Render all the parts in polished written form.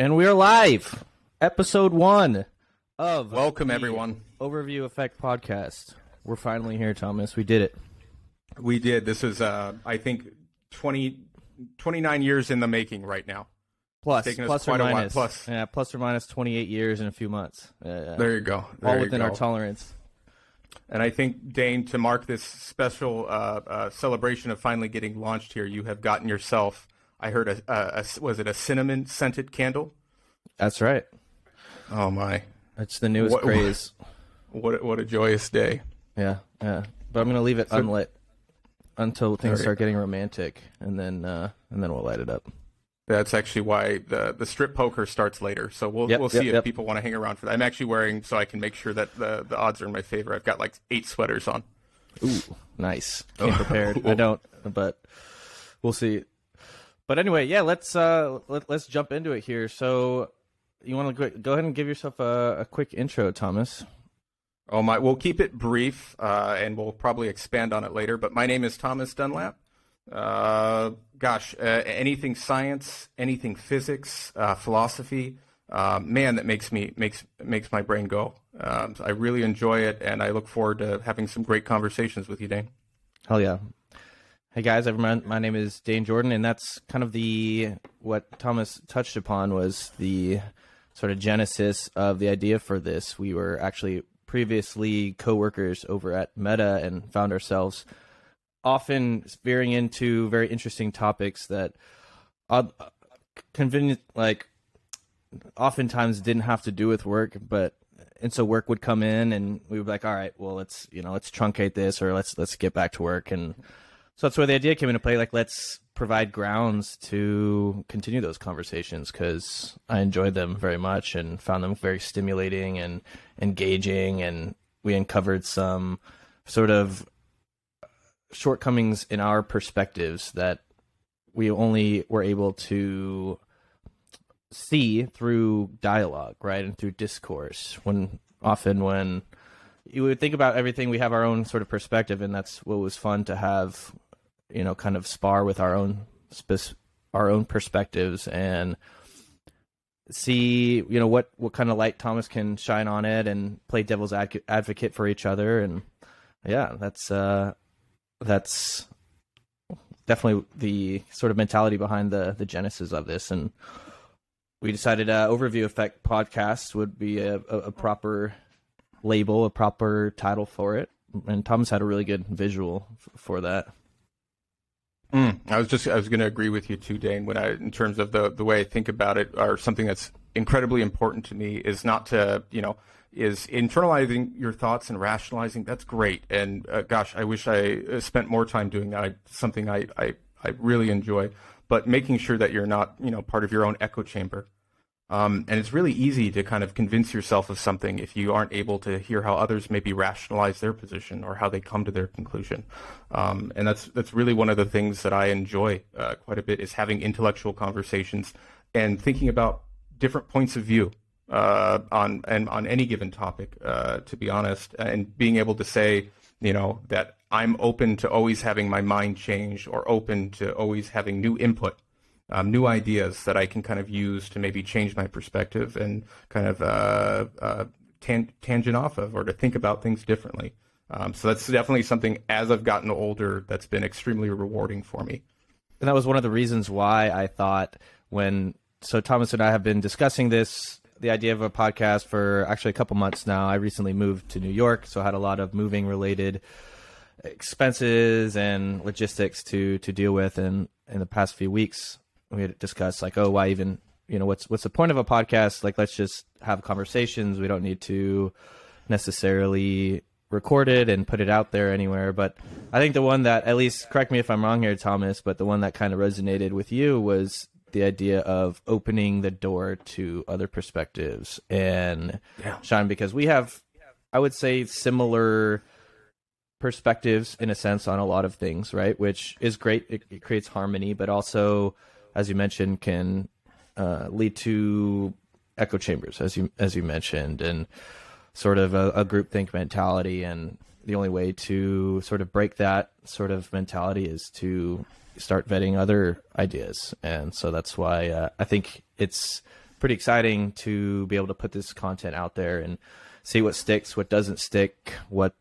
And we're live. Episode 1 of Welcome, everyone. Overview Effect Podcast. We're finally here, Thomas. We did it. We did. This is, I think, 29 years in the making right now. Plus or minus. Plus or minus 28 years in a few months. There you go. All within our tolerance. And I think, Dane, to mark this special celebration of finally getting launched here, you have gotten yourself, I heard, was it a cinnamon-scented candle? That's right. Oh, my. It's the newest craze. What a joyous day. Yeah. But I'm going to leave it unlit until things start getting romantic, and then we'll light it up. That's actually why the strip poker starts later. So we'll see if people want to hang around for that. I'm actually wearing, so I can make sure that the odds are in my favor. I've got like 8 sweaters on. Ooh, nice. Came prepared. I don't, but we'll see. But anyway, yeah, let's jump into it here. So you want to go ahead and give yourself a quick intro, Thomas? Oh my, we'll keep it brief, and we'll probably expand on it later. But my name is Thomas Dunlap. Anything science, anything physics, philosophy, man, that makes my brain go. I really enjoy it, and I look forward to having some great conversations with you, Dane. Hell yeah. Hey guys, everyone, my name is Dane Jordan, and that's kind of what Thomas touched upon was the sort of genesis of the idea for this. We were actually previously co-workers over at Meta and found ourselves often veering into very interesting topics that oftentimes didn't have to do with work, and so work would come in and we would be like, all right, well, let's truncate this, or let's get back to work. And so that's where the idea came into play. Like, let's provide grounds to continue those conversations, because I enjoyed them very much and found them very stimulating and engaging. And we uncovered some sort of shortcomings in our perspectives that we only were able to see through dialogue, right, and through discourse. When you would think about everything, we have our own sort of perspective, and that's what was fun to have, kind of spar with our own perspectives and see, what kind of light Thomas can shine on it and play devil's advocate for each other. And yeah, that's definitely the sort of mentality behind the genesis of this. And we decided Overview Effect Podcast would be a proper label, a proper title for it. And Thomas had a really good visual for that. I was going to agree with you too, Dane, in terms of the way I think about it, or something that's incredibly important to me is not to, is internalizing your thoughts and rationalizing. That's great. And I wish I spent more time doing that. Something I really enjoy, but making sure that you're not, part of your own echo chamber. And it's really easy to kind of convince yourself of something if you aren't able to hear how others maybe rationalize their position or how they come to their conclusion. And that's really one of the things that I enjoy quite a bit, is having intellectual conversations and thinking about different points of view on any given topic, to be honest, and being able to say, that I'm open to always having my mind change, or open to always having new input. New ideas that I can kind of use to maybe change my perspective and kind of tangent off of, or to think about things differently. So that's definitely something, as I've gotten older, that's been extremely rewarding for me. And that was one of the reasons why I thought so Thomas and I have been discussing the idea of a podcast for actually a couple months now. I recently moved to New York, so I had a lot of moving related expenses and logistics to deal with. And in the past few weeks, we had discussed why even, what's the point of a podcast? Like, let's just have conversations. We don't need to necessarily record it and put it out there anywhere. But I think the one that, at least correct me if I'm wrong here, Thomas, but the one that kind of resonated with you was the idea of opening the door to other perspectives. And Sean, because we have, I would say, similar perspectives in a sense on a lot of things, right? Which is great. It creates harmony, but also, as you mentioned, can lead to echo chambers, as you mentioned, and sort of a groupthink mentality. And the only way to sort of break that sort of mentality is to start vetting other ideas. And so that's why I think it's pretty exciting to be able to put this content out there and see what sticks, what doesn't stick, what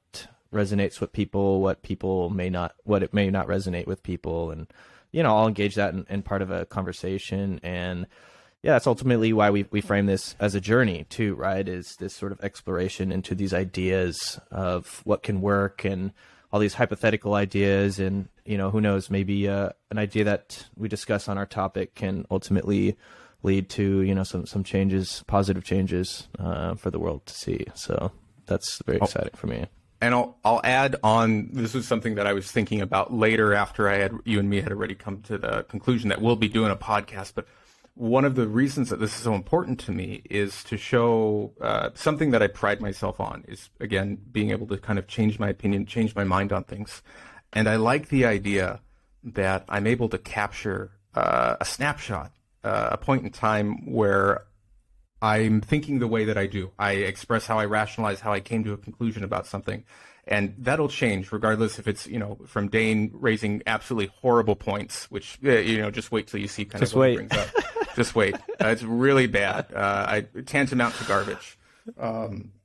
resonates with people, what it may not resonate with people. And, I'll engage that in part of a conversation. And yeah, that's ultimately why we frame this as a journey too, right? Is this sort of exploration into these ideas of what can work and all these hypothetical ideas. And, who knows, maybe an idea that we discuss on our topic can ultimately lead to, some changes, positive changes for the world to see. So that's very exciting for me. And I'll add on, this is something that I was thinking about later after you and me had already come to the conclusion that we'll be doing a podcast. But one of the reasons that this is so important to me is to show something that I pride myself on is, again, being able to kind of change my opinion, change my mind on things. And I like the idea that I'm able to capture a snapshot, a point in time where I'm thinking the way that I do. I express how I rationalize how I came to a conclusion about something. And that'll change regardless if it's, from Dane raising absolutely horrible points, which, just wait till you see kind of what he brings up. Just wait. It's really bad. Tantamount to garbage.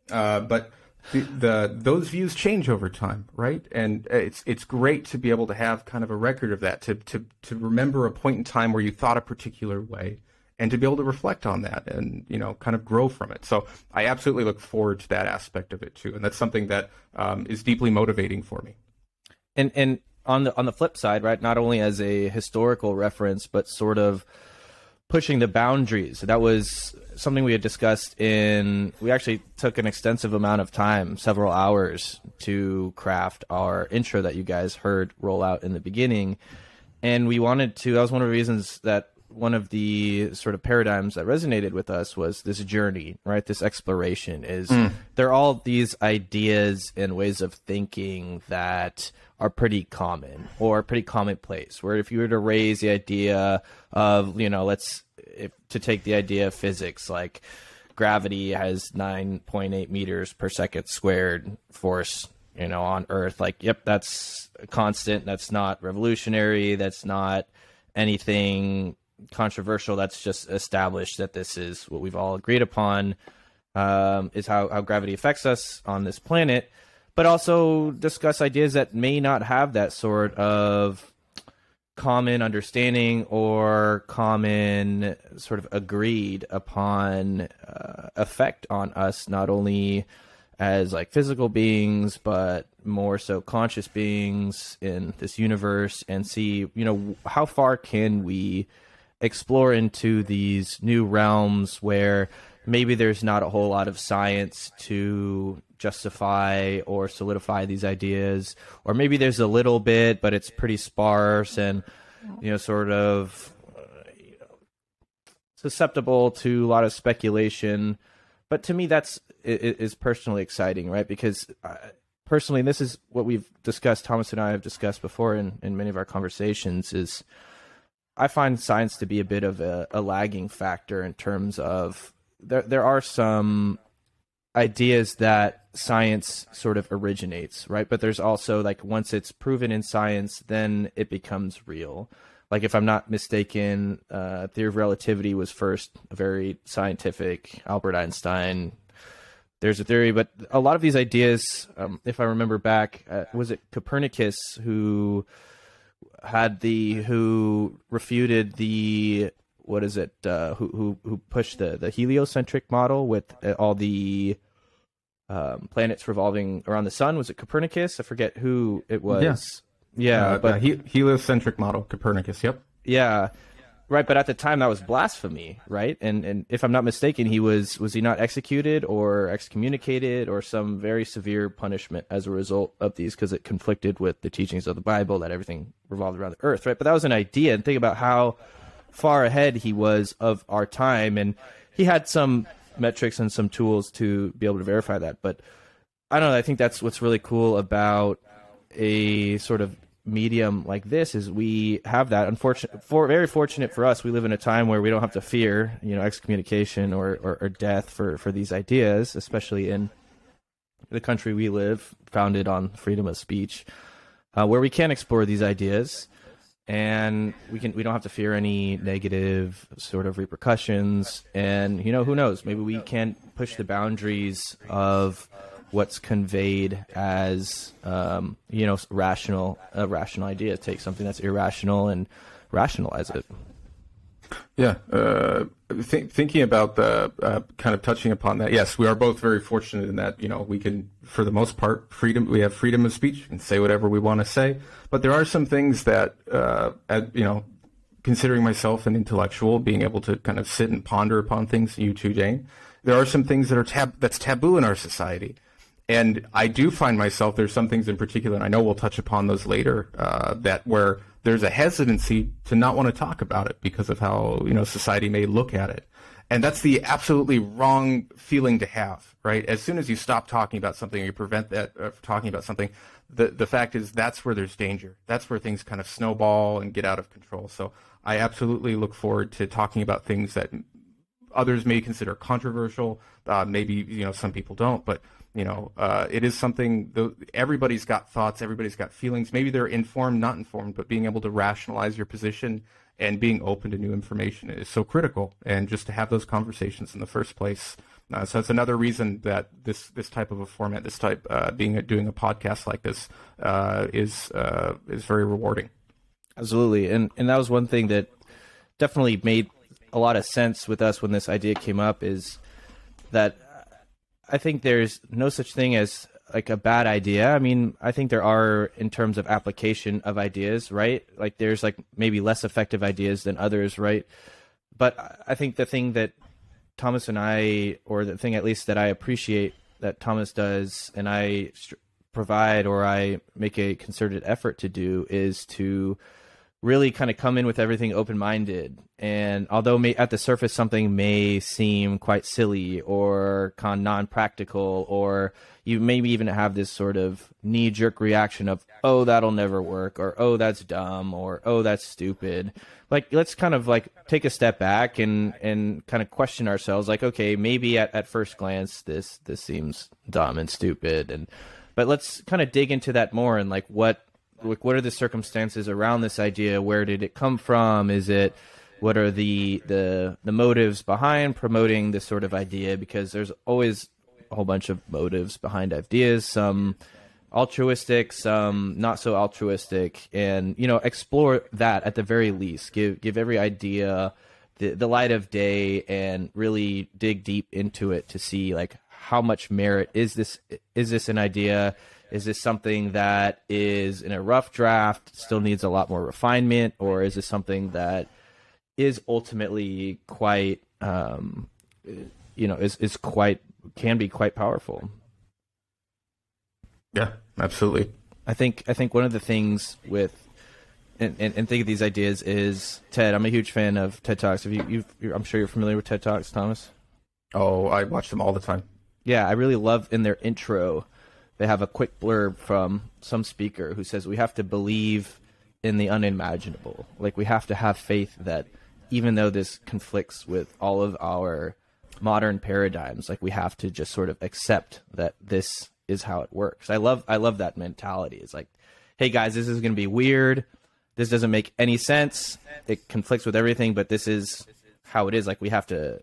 But those views change over time, right? And it's great to be able to have kind of a record of that, to remember a point in time where you thought a particular way, and to be able to reflect on that and, kind of grow from it. So I absolutely look forward to that aspect of it too. And that's something that is deeply motivating for me. And on the flip side, right, not only as a historical reference, but sort of pushing the boundaries. That was something we had discussed we actually took an extensive amount of time, several hours, to craft our intro that you guys heard roll out in the beginning. And that was one of the reasons that one of the sort of paradigms that resonated with us was this journey, right? This exploration there are all these ideas and ways of thinking that are pretty common or pretty commonplace, where if you were to raise the idea of, to take the idea of physics, like gravity has 9.8 meters per second squared force, on Earth, like, yep, that's a constant. That's not revolutionary. That's not anything controversial. That's just established that this is what we've all agreed upon, is how gravity affects us on this planet, but also discuss ideas that may not have that sort of common understanding or common sort of agreed upon effect on us, not only as like physical beings, but more so conscious beings in this universe, and see, how far can we explore into these new realms where maybe there's not a whole lot of science to justify or solidify these ideas, or maybe there's a little bit, but it's pretty sparse and, sort of susceptible to a lot of speculation. But to me, that's is personally exciting, right? Because personally, this is what we've discussed, Thomas and I have discussed before in many of our conversations, is I find science to be a bit of a lagging factor in terms of there are some ideas that science sort of originates, right? But there's also, like, once it's proven in science, then it becomes real. Like, if I'm not mistaken, theory of relativity was first very scientific. Albert Einstein, there's a theory, but a lot of these ideas, if I remember back, was it Copernicus who refuted the, what is it, who pushed the heliocentric model with all the planets revolving around the sun? Was it Copernicus? I forget who it was. Yeah, but heliocentric model, Copernicus. Yep. Yeah, right. But at the time, that was blasphemy, right? And if I'm not mistaken, was he not executed or excommunicated or some very severe punishment as a result of these, because it conflicted with the teachings of the Bible that everything revolved around the earth, right? But that was an idea, and think about how far ahead he was of our time, and he had some metrics and some tools to be able to verify that. But I don't know, I think that's what's really cool about a sort of medium like this, is we have that. Very fortunate for us, we live in a time where we don't have to fear, excommunication or death for these ideas, especially in the country we live, founded on freedom of speech, where we can explore these ideas. and we don't have to fear any negative sort of repercussions. And who knows, maybe we can push the boundaries of what's conveyed as rational idea. Take something that's irrational and rationalize it. Yeah, thinking about the kind of touching upon that. Yes, we are both very fortunate in that we can, for the most part, we have freedom of speech and say whatever we want to say. But there are some things that, considering myself an intellectual, being able to kind of sit and ponder upon things, you too, Jane, there are some things that are that's taboo in our society. And I do find myself, there's some things in particular, and I know we'll touch upon those later, that where there's a hesitancy to not want to talk about it because of how, society may look at it. And that's the absolutely wrong feeling to have, right? As soon as you stop talking about something or you prevent that talking about something, the fact is that's where there's danger. That's where things kind of snowball and get out of control. So I absolutely look forward to talking about things that others may consider controversial. Maybe, some people don't, but it is something, everybody's got thoughts, everybody's got feelings. Maybe they're informed, not informed, but being able to rationalize your position and being open to new information is so critical. And just to have those conversations in the first place. So that's another reason that this type of a format, doing a podcast like this is very rewarding. Absolutely. And that was one thing that definitely made a lot of sense with us when this idea came up, is that I think there's no such thing as like a bad idea. I mean, I think there are in terms of application of ideas, right? Like there's like maybe less effective ideas than others, right? But I think the thing that Thomas and I, or the thing at least that I appreciate that Thomas does and I provide, or I make a concerted effort to do, is to really kind of come in with everything open-minded. And although at the surface something may seem quite silly or non-practical, or you maybe even have this sort of knee-jerk reaction of, oh, that'll never work, or oh, that's dumb, or oh, that's stupid. Like, let's kind of like take a step back and kind of question ourselves, like, okay, maybe at first glance this seems dumb and stupid, but let's kind of dig into that more, and like what are the circumstances around this idea? Where did it come from? What are the motives behind promoting this sort of idea? Because there's always a whole bunch of motives behind ideas, some altruistic, some not so altruistic, and explore that at the very least. Give every idea the light of day and really dig deep into it to see like how much merit is this an idea? Is this something that is in a rough draft, still needs a lot more refinement, or is this something that is ultimately quite, can be quite powerful? Yeah, absolutely. I think one of the things with and think of these ideas is TED. I'm a huge fan of TED Talks. I'm sure you're familiar with TED Talks, Thomas. Oh, I watch them all the time. Yeah, I really love in their intro, they have a quick blurb from some speaker who says we have to believe in the unimaginable. Like, we have to have faith that even though this conflicts with all of our modern paradigms, like, we have to just sort of accept that this is how it works. I love that mentality. It's like, hey guys, this is going to be weird. This doesn't make any sense. It conflicts with everything, but this is how it is. Like, we have to,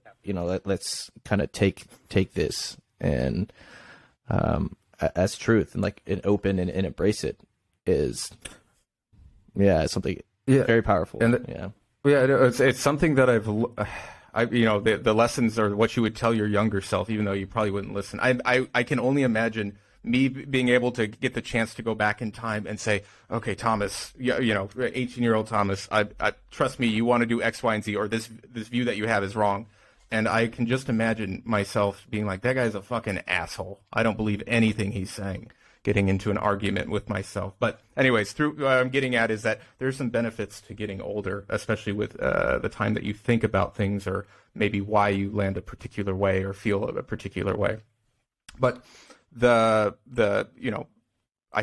let's kind of take this and as truth, and like an open and embrace it is, something very powerful. And it's something that the lessons are what you would tell your younger self, even though you probably wouldn't listen. I can only imagine me being able to get the chance to go back in time and say, okay, Thomas, 18-year-old Thomas, I trust me, you want to do X, Y, and Z, or this view that you have is wrong. And I can just imagine myself being like, that guy's a fucking asshole. I don't believe anything he's saying, getting into an argument with myself. But anyways, what I'm getting at is that there's some benefits to getting older, especially with the time that you think about things, or maybe why you land a particular way or feel a particular way. But I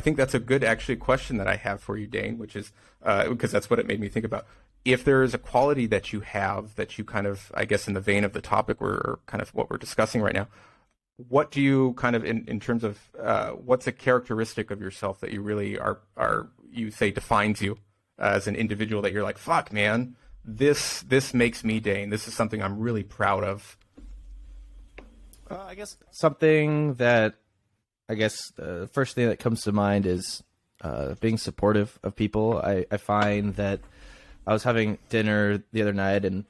think that's a good actually question that I have for you, Dane, which is because that's what it made me think about. If there is a quality that you have that you kind of, I guess, in the vein of the topic or kind of what we're discussing right now, what do you kind of in terms of what's a characteristic of yourself that you really are you say defines you, as an individual that you're like, fuck, man, this makes me Dane. This is something I'm really proud of. I guess something that the first thing that comes to mind is being supportive of people. I find that I was having dinner the other night, and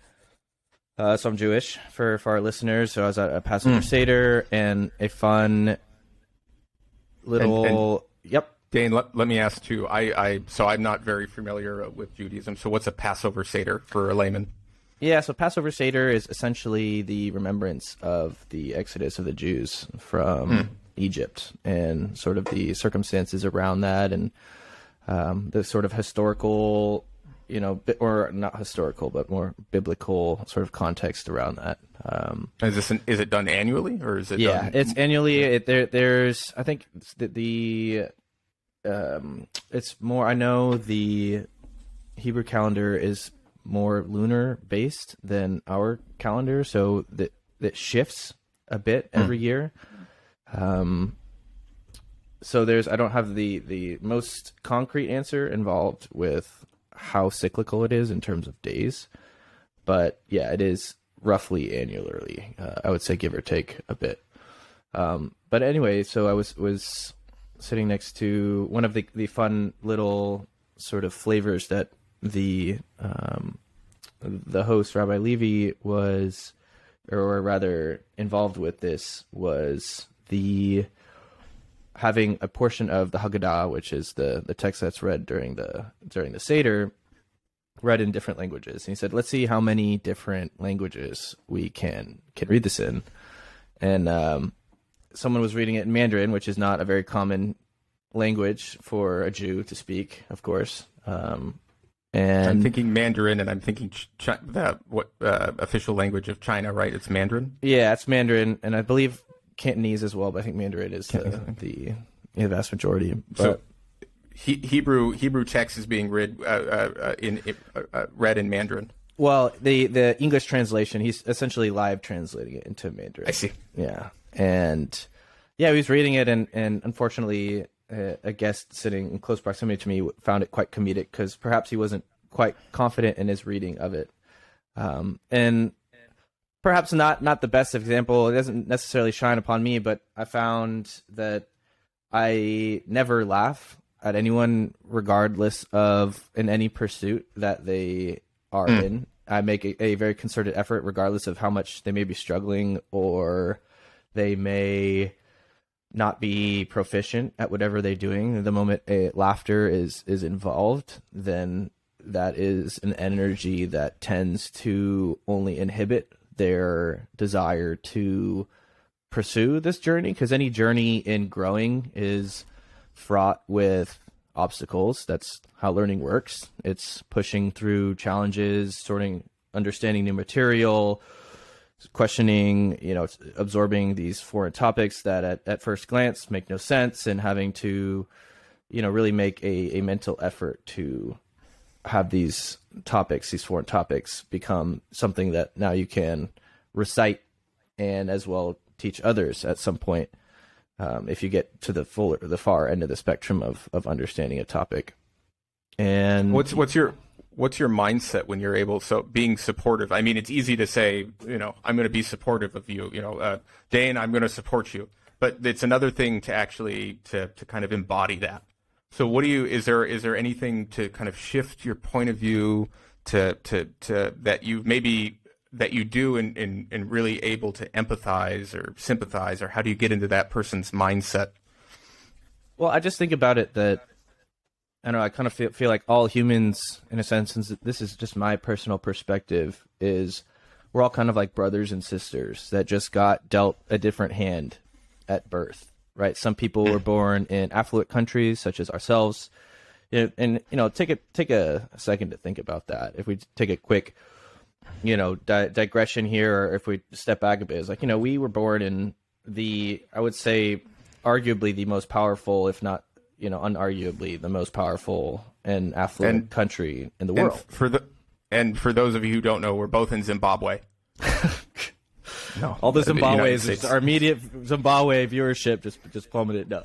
so I'm Jewish for our listeners. So I was at a Passover Seder, and a fun little yep. Dane, let me ask too. So I'm not very familiar with Judaism. So what's a Passover Seder for a layman? Yeah, so Passover Seder is essentially the remembrance of the exodus of the Jews from Egypt and sort of the circumstances around that, and the sort of historical, or not historical, but more biblical sort of context around that. Is it done annually, or is it? Yeah, done... it's annually. There's I think it's more. I know the Hebrew calendar is more lunar based than our calendar, so that shifts a bit every year. So I don't have the most concrete answer involved with how cyclical it is in terms of days, but yeah, it is roughly annually. I would say give or take a bit. But anyway, so I was sitting next to one of the fun little sort of flavors that the host, Rabbi Levy, was, or rather involved with this, was the having a portion of the Haggadah, which is the text that's read during the Seder, read in different languages. And he said, let's see how many different languages we can read this in. And someone was reading it in Mandarin, which is not a very common language for a Jew to speak, of course. And I'm thinking Mandarin, and I'm thinking official language of China, right? It's Mandarin? Yeah, it's Mandarin, and I believe Cantonese as well, but I think Mandarin is the vast majority. But so Hebrew text is being read in Mandarin. Well, the English translation, he's essentially live translating it into Mandarin. I see. Yeah, and yeah, he was reading it, and unfortunately, a guest sitting in close proximity to me found it quite comedic because perhaps he wasn't quite confident in his reading of it, and perhaps not the best example. It doesn't necessarily shine upon me, but I found that I never laugh at anyone, regardless of in any pursuit that they are in. I make a very concerted effort, regardless of how much they may be struggling or they may not be proficient at whatever they're doing. The moment laughter is involved, then that is an energy that tends to only inhibit their desire to pursue this journey, because any journey in growing is fraught with obstacles. That's how learning works. It's pushing through challenges, understanding new material, questioning, absorbing these foreign topics that at first glance make no sense, and having to, really make a mental effort to have these foreign topics, become something that now you can recite and as well teach others at some point, if you get to the far end of the spectrum of understanding a topic. And what's your mindset when you're able, so being supportive? I mean, it's easy to say, I'm going to be supportive of you, Dane, I'm going to support you, but it's another thing to actually to kind of embody that. So is there anything to kind of shift your point of view to that you do and really able to empathize or sympathize, or how do you get into that person's mindset? Well, I just think about it that, I don't know, I kind of feel like all humans, in a sense, since this is just my personal perspective, is we're all kind of like brothers and sisters that just got dealt a different hand at birth, right? Some people were born in affluent countries, such as ourselves, and take a second to think about that. If we take a quick, digression here, or if we step back a bit, it's like, we were born in I would say, arguably the most powerful, if not, unarguably the most powerful and affluent country in the world. And for those of you who don't know, we're both in Zimbabwe. No, all the Zimbabweans, our immediate Zimbabwe viewership just plummeted. No.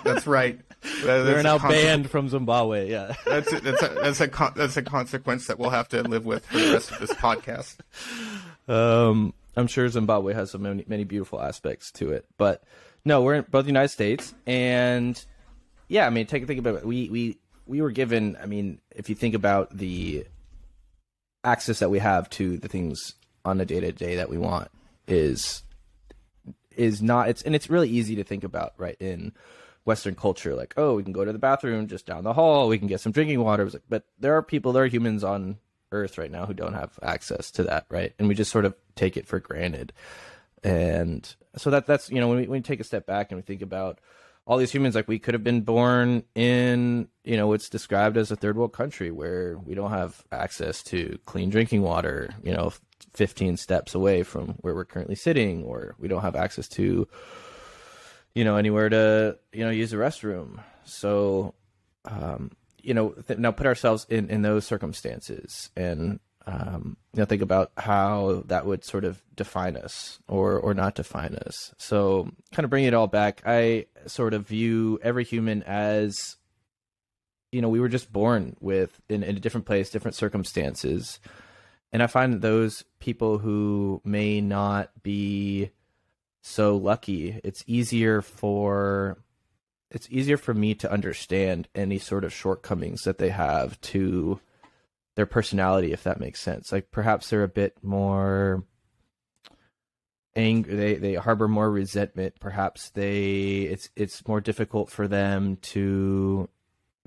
That's right. We're now banned from Zimbabwe. Yeah, that's a consequence that we'll have to live with for the rest of this podcast. I'm sure Zimbabwe has so many beautiful aspects to it, but no, we're in both the United States, and yeah, I mean, think about it. We were given. I mean, if you think about the access that we have to the things on a day-to-day that we want is not, it's really easy to think about, right, in Western culture, like, oh, we can go to the bathroom just down the hall, we can get some drinking water, but there are humans on Earth right now who don't have access to that, right? And we just sort of take it for granted. And so that's when we take a step back and we think about all these humans, like we could have been born in, what's described as a third world country where we don't have access to clean drinking water, 15 steps away from where we're currently sitting, or we don't have access to, anywhere to, use the restroom. So, now put ourselves in those circumstances and, think about how that would sort of define us or not define us. So kind of bringing it all back, I sort of view every human as, we were just born in a different place, different circumstances. And I find that those people who may not be so lucky, it's easier for me to understand any sort of shortcomings that they have to their personality, if that makes sense. Like perhaps they're a bit more angry, they harbor more resentment. Perhaps it's more difficult for them to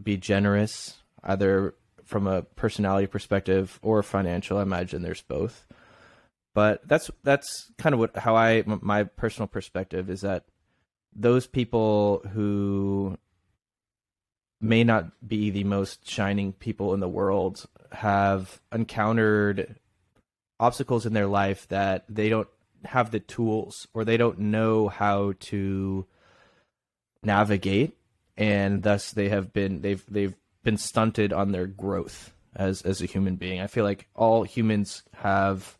be generous, either from a personality perspective or financial. I imagine there's both. But that's kind of my personal perspective is that those people who may not be the most shining people in the world have encountered obstacles in their life that they don't have the tools or they don't know how to navigate, and thus they've been stunted on their growth as a human being. I feel like all humans have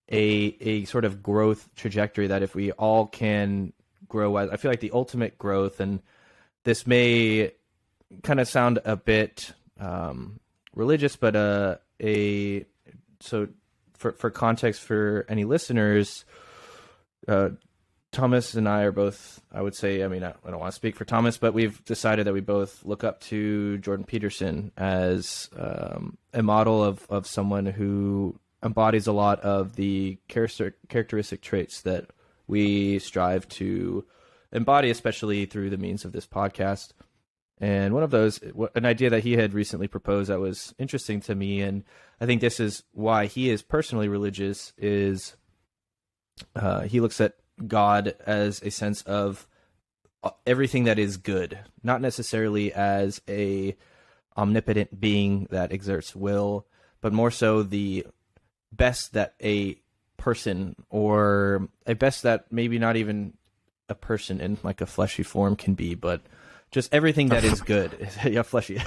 a sort of growth trajectory that if we all can grow, I feel like the ultimate growth, and this may kind of sound a bit religious, but so for context for any listeners, Thomas and I are both, I would say, I mean, I don't want to speak for Thomas, but we've decided that we both look up to Jordan Peterson as a model of someone who embodies a lot of the characteristic traits that we strive to embody, especially through the means of this podcast. And one of those, an idea that he had recently proposed that was interesting to me, and I think this is why he is personally religious, is he looks at God as a sense of everything that is good, not necessarily as a omnipotent being that exerts will, but more so the best that a person, or a best that maybe not even a person in like a fleshy form can be, but just everything that is good. Yeah, fleshy.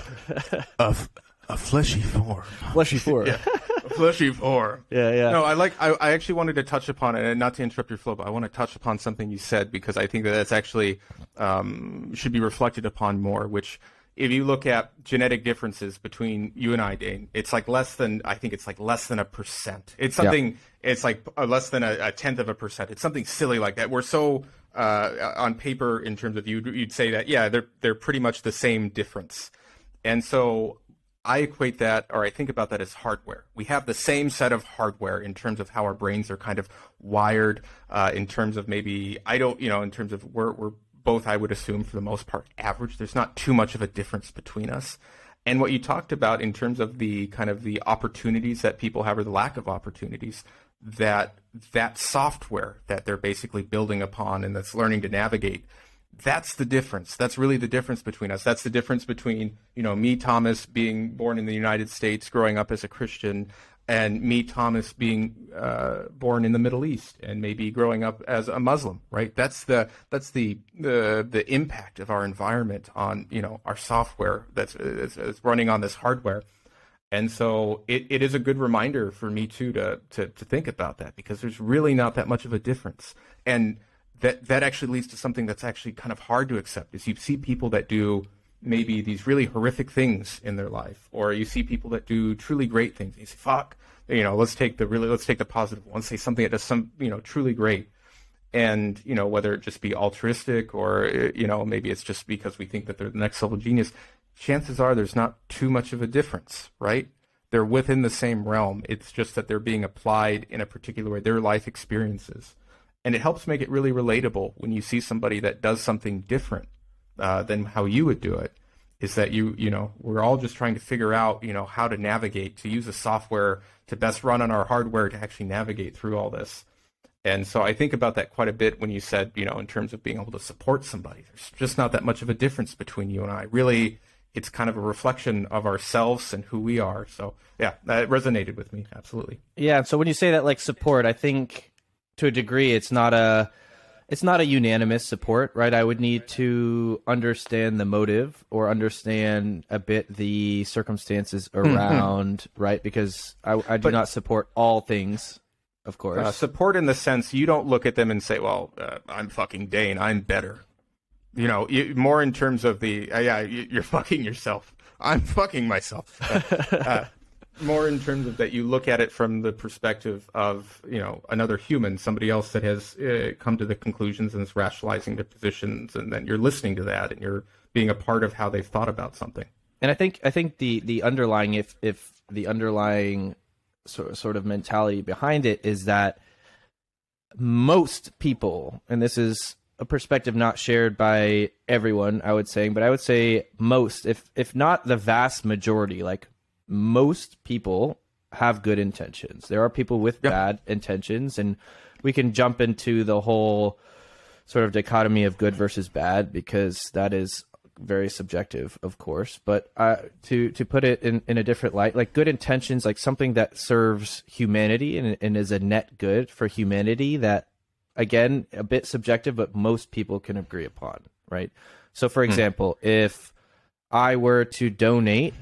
a fleshy form. Fleshy form. Yeah. A fleshy form. Yeah. No, I actually wanted to touch upon it, and not to interrupt your flow, but I want to touch upon something you said, because I think that that's actually should be reflected upon more, which, if you look at genetic differences between you and I, Dane, it's like less than 1%. It's something, It's like less than a tenth of a percent. It's something silly like that. We're so, on paper, in terms of you'd say that, yeah, they're pretty much the same difference. And so I equate that, or I think about that as hardware. We have the same set of hardware in terms of how our brains are kind of wired, in terms of maybe, in terms of we're both, I would assume, for the most part, average. There's not too much of a difference between us. And what you talked about in terms of the kind of the opportunities that people have, or the lack of opportunities, that software that they're basically building upon and that's learning to navigate, that's the difference. That's really the difference between us. That's the difference between, me, Thomas, being born in the United States, growing up as a Christian, and me, Thomas, being born in the Middle East and maybe growing up as a Muslim, right? That's the impact of our environment on, our software that's running on this hardware. And so it is a good reminder for me too to think about that, because there's really not that much of a difference. And that actually leads to something that's actually kind of hard to accept, is you see people that do maybe these really horrific things in their life, or you see people that do truly great things. You say, fuck, let's take the positive one, say something that does some, truly great. And, whether it just be altruistic or, maybe it's just because we think that they're the next level genius, chances are there's not too much of a difference, right? They're within the same realm. It's just that they're being applied in a particular way, their life experiences. And it helps make it really relatable when you see somebody that does something different than how you would do it. Is that we're all just trying to figure out, how to navigate, to use a software to best run on our hardware to actually navigate through all this. And so I think about that quite a bit when you said, in terms of being able to support somebody. There's just not that much of a difference between you and I. Really, it's kind of a reflection of ourselves and who we are. So yeah, that resonated with me. Absolutely. Yeah. So when you say that, like, support, I think to a degree, it's not a unanimous support, right? I would need to understand the motive or understand a bit the circumstances around, right? Because I do not support all things, of course. Support in the sense you don't look at them and say, well, I'm fucking Dane, I'm better. More in terms of the, you're fucking yourself. I'm fucking myself. More in terms of that you look at it from the perspective of, another human, somebody else that has come to the conclusions and is rationalizing their positions, and then you're listening to that and you're being a part of how they've thought about something. And I think the underlying, if the underlying sort of mentality behind it is that most people, and this is a perspective not shared by everyone, I would say, but I would say most, if not the vast majority, like most people have good intentions. There are people with bad intentions, and we can jump into the whole sort of dichotomy of good versus bad, because that is very subjective, of course. But to put it in a different light, like good intentions, like something that serves humanity and is a net good for humanity, that, again, a bit subjective, but most people can agree upon, right? So, for example, if I were to donate,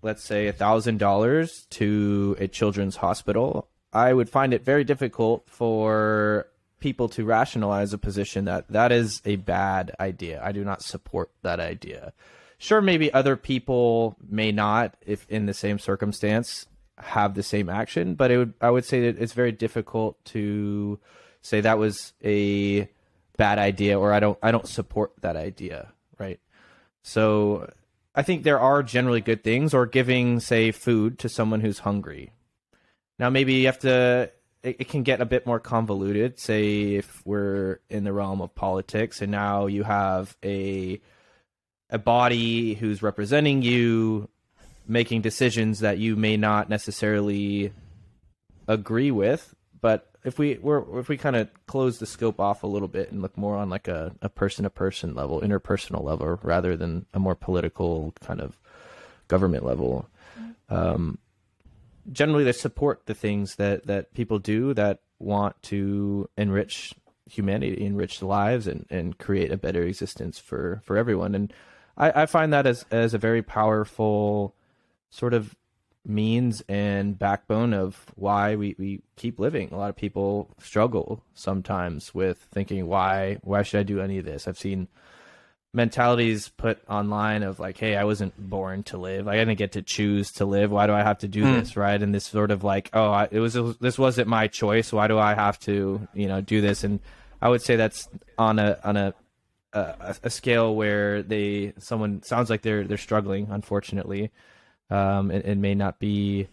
let's say $1,000 to a children's hospital, I would find it very difficult for people to rationalize a position that is a bad idea. I do not support that idea. Sure, maybe other people may not, if in the same circumstance, have the same action, but I would say that it's very difficult to say that was a bad idea, or I don't support that idea, right? So I think there are generally good things, or giving, say, food to someone who's hungry. Now, maybe you have to, it can get a bit more convoluted, say if we're in the realm of politics and now you have a body who's representing you making decisions that you may not necessarily agree with. But if we kind of close the scope off a little bit and look more on like a person-to-person level, interpersonal level, rather than a more political kind of government level, generally they support the things that people do that want to enrich humanity, enrich lives, and create a better existence for everyone. And I find that as a very powerful sort of means and backbone of why we keep living. A lot of people struggle sometimes with thinking, why should I do any of this? I've seen mentalities put online of like, hey, I wasn't born to live. I didn't get to choose to live. Why do I have to do this, right? And this sort of like, this wasn't my choice. Why do I have to, do this? And I would say that's on a scale where someone sounds like they're struggling, unfortunately. And may not be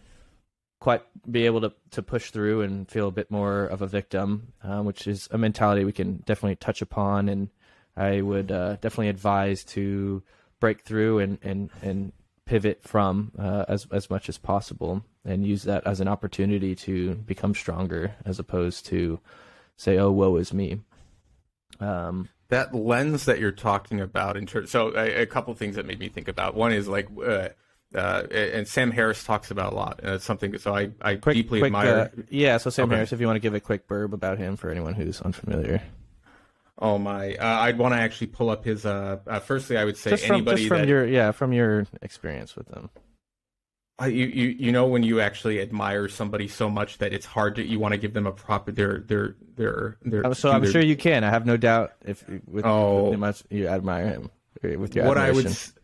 able to push through and feel a bit more of a victim, which is a mentality we can definitely touch upon. And I would definitely advise to break through and pivot from as much as possible, and use that as an opportunity to become stronger, as opposed to say, oh, woe is me. That lens that you're talking about, so a couple things that made me think about. One is like, and Sam Harris talks about a lot, and it's something. So I deeply admire. So Sam Harris, if you want to give a quick blurb about him for anyone who's unfamiliar. Oh my! I'd want to actually pull up his. Firstly, I would say from your experience with them. You know when you actually admire somebody so much that it's hard to you want to give them a proper their So I'm sure you can. I have no doubt if with how much you admire him with your admiration.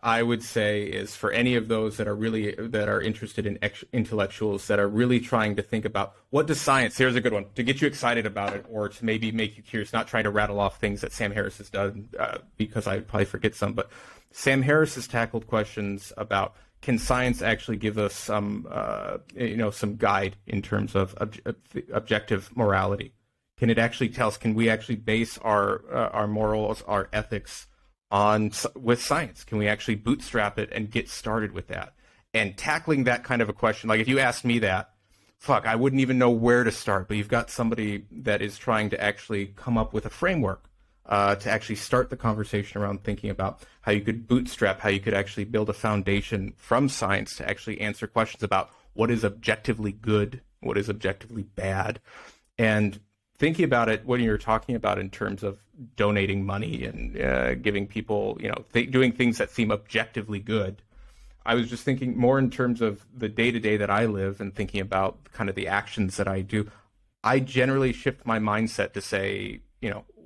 I would say is for any of those that are interested in intellectuals that are really trying to think about what does science, here's a good one, to get you excited about it or to maybe make you curious, not trying to rattle off things that Sam Harris has done because I probably forget some, but Sam Harris has tackled questions about can science actually give us some guide in terms of objective morality? Can it actually tell us, can we actually base our morals, our ethics with science? Can we actually bootstrap it and get started with that? And tackling that kind of a question, like if you asked me that, I wouldn't even know where to start. But you've got somebody that is trying to actually come up with a framework to actually start the conversation around thinking about how you could bootstrap, how you could actually build a foundation from science to actually answer questions about what is objectively good, what is objectively bad. And thinking about it when you're talking about in terms of donating money and giving people, doing things that seem objectively good, I was just thinking more in terms of the day-to-day that I live and thinking about kind of the actions that I do. I generally shift my mindset to say,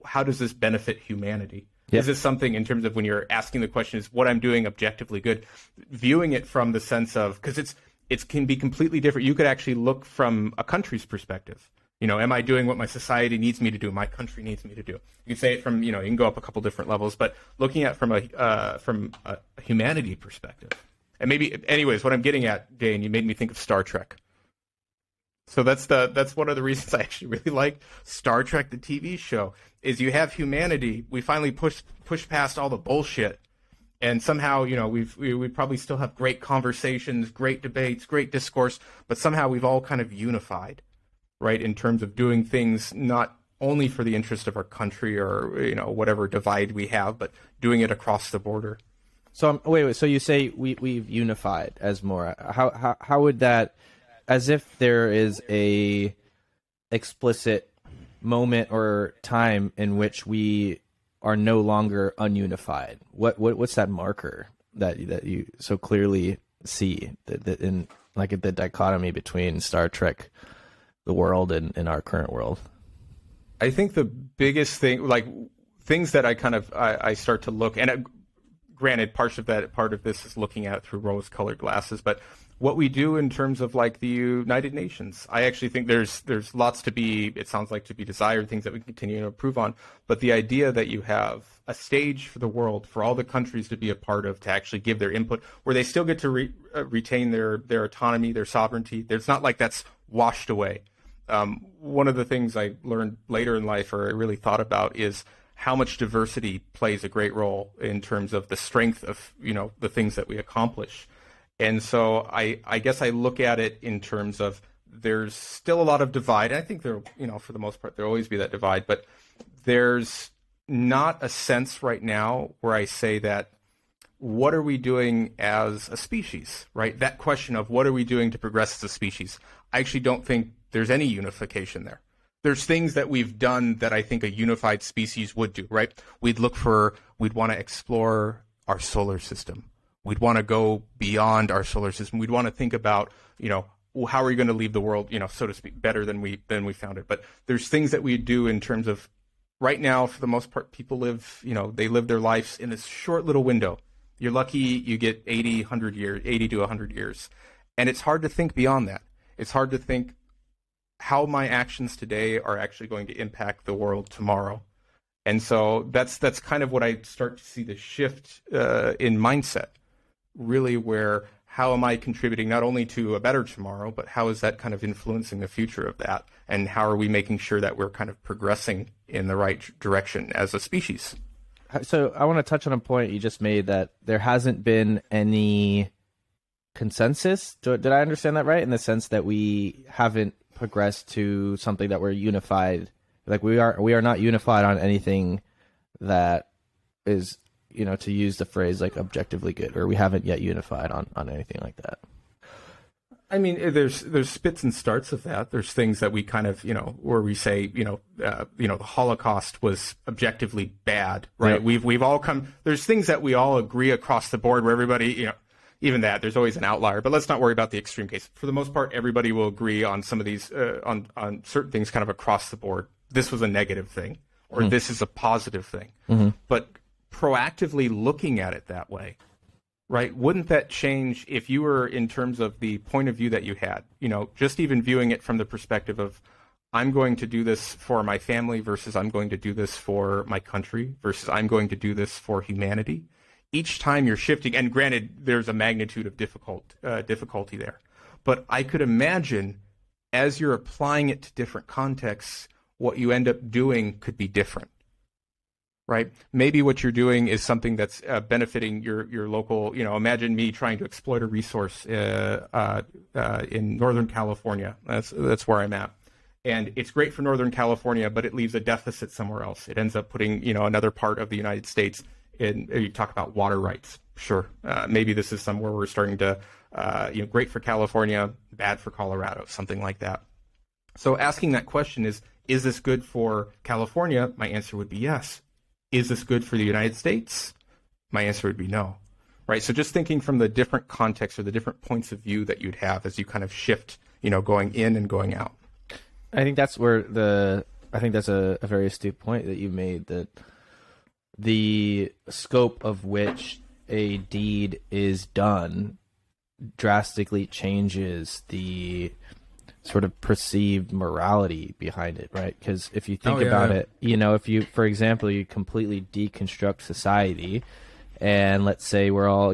how does this benefit humanity? Yep. Is this something in terms of when you're asking the question, is what I'm doing objectively good? Viewing it from the sense of, because it can be completely different. You could actually look from a country's perspective. Am I doing what my society needs me to do? My country needs me to do. You can say it from, you can go up a couple different levels, but looking at from a humanity perspective. And maybe, anyways, what I'm getting at, Dane, you made me think of Star Trek. So that's one of the reasons I actually really like Star Trek, the TV show, is you have humanity. We finally push past all the bullshit, and somehow, we probably still have great conversations, great debates, great discourse, but somehow we've all kind of unified. Right, in terms of doing things not only for the interest of our country or whatever divide we have, but doing it across the border. So wait. So you say we've unified as more? How would that? As if there is a explicit moment or time in which we are no longer ununified. What's that marker that you so clearly see that in like the dichotomy between Star Trek, the world, and our current world? I think the biggest thing, like things that I start to look, and granted, part of this is looking at it through rose-colored glasses, but what we do in terms of like the United Nations, I actually think there's lots to be desired, things that we continue to improve on, but the idea that you have a stage for the world, for all the countries to be a part of, to actually give their input, where they still get to retain their autonomy, their sovereignty. It's not like that's washed away. One of the things I learned later in life, or I really thought about, is how much diversity plays a great role in terms of the strength of, the things that we accomplish. And so I guess I look at it in terms of there's still a lot of divide. I think there, for the most part, there'll always be that divide, but there's not a sense right now where I say that what are we doing as a species, right? That question of what are we doing to progress as a species, I actually don't think there's any unification there. There's things that we've done that I think a unified species would do, right? We'd want to explore our solar system. We'd want to go beyond our solar system. We'd want to think about, how are we going to leave the world, so to speak, better than we found it. But there's things that we do in terms of right now, for the most part, people live, they live their lives in this short little window. You're lucky you get 80 to 100 years. And it's hard to think beyond that. It's hard to think how my actions today are actually going to impact the world tomorrow. And so that's kind of what I start to see the shift in mindset, really, where how am I contributing not only to a better tomorrow, but how is that kind of influencing the future of that? And how are we making sure that we're kind of progressing in the right direction as a species? So I want to touch on a point you just made, that there hasn't been any consensus. Did I understand that right? In the sense that we haven't progressed to something that we're unified. Like we are not unified on anything that is, to use the phrase like objectively good, or we haven't yet unified on anything like that. I mean, there's spits and starts of that. There's things that we kind of, where we say, the Holocaust was objectively bad, right? Yep. We've all come. There's things that we all agree across the board, where everybody, even that, there's always an outlier, but let's not worry about the extreme case. For the most part, everybody will agree on some of these, on certain things kind of across the board. This was a negative thing, or this is a positive thing. But proactively looking at it that way, right? Wouldn't that change if you were in terms of the point of view that you had, just even viewing it from the perspective of, I'm going to do this for my family versus I'm going to do this for my country versus I'm going to do this for humanity. Each time you're shifting, and granted, there's a magnitude of difficulty there. But I could imagine as you're applying it to different contexts, what you end up doing could be different, right? Maybe what you're doing is something that's benefiting your local, imagine me trying to exploit a resource in Northern California. That's where I'm at. And it's great for Northern California, but it leaves a deficit somewhere else. It ends up putting, another part of the United States in. You talk about water rights. Sure. Maybe this is somewhere we're starting to, great for California, bad for Colorado, something like that. So asking that question is this good for California? My answer would be yes. Is this good for the United States? My answer would be no. Right. So just thinking from the different contexts or the different points of view that you'd have as you kind of shift, going in and going out. I think that's where I think that's a very astute point that you made, that the scope of which a deed is done drastically changes the sort of perceived morality behind it, right? Because if you think about it, if you, for example, you completely deconstruct society, and let's say we're all,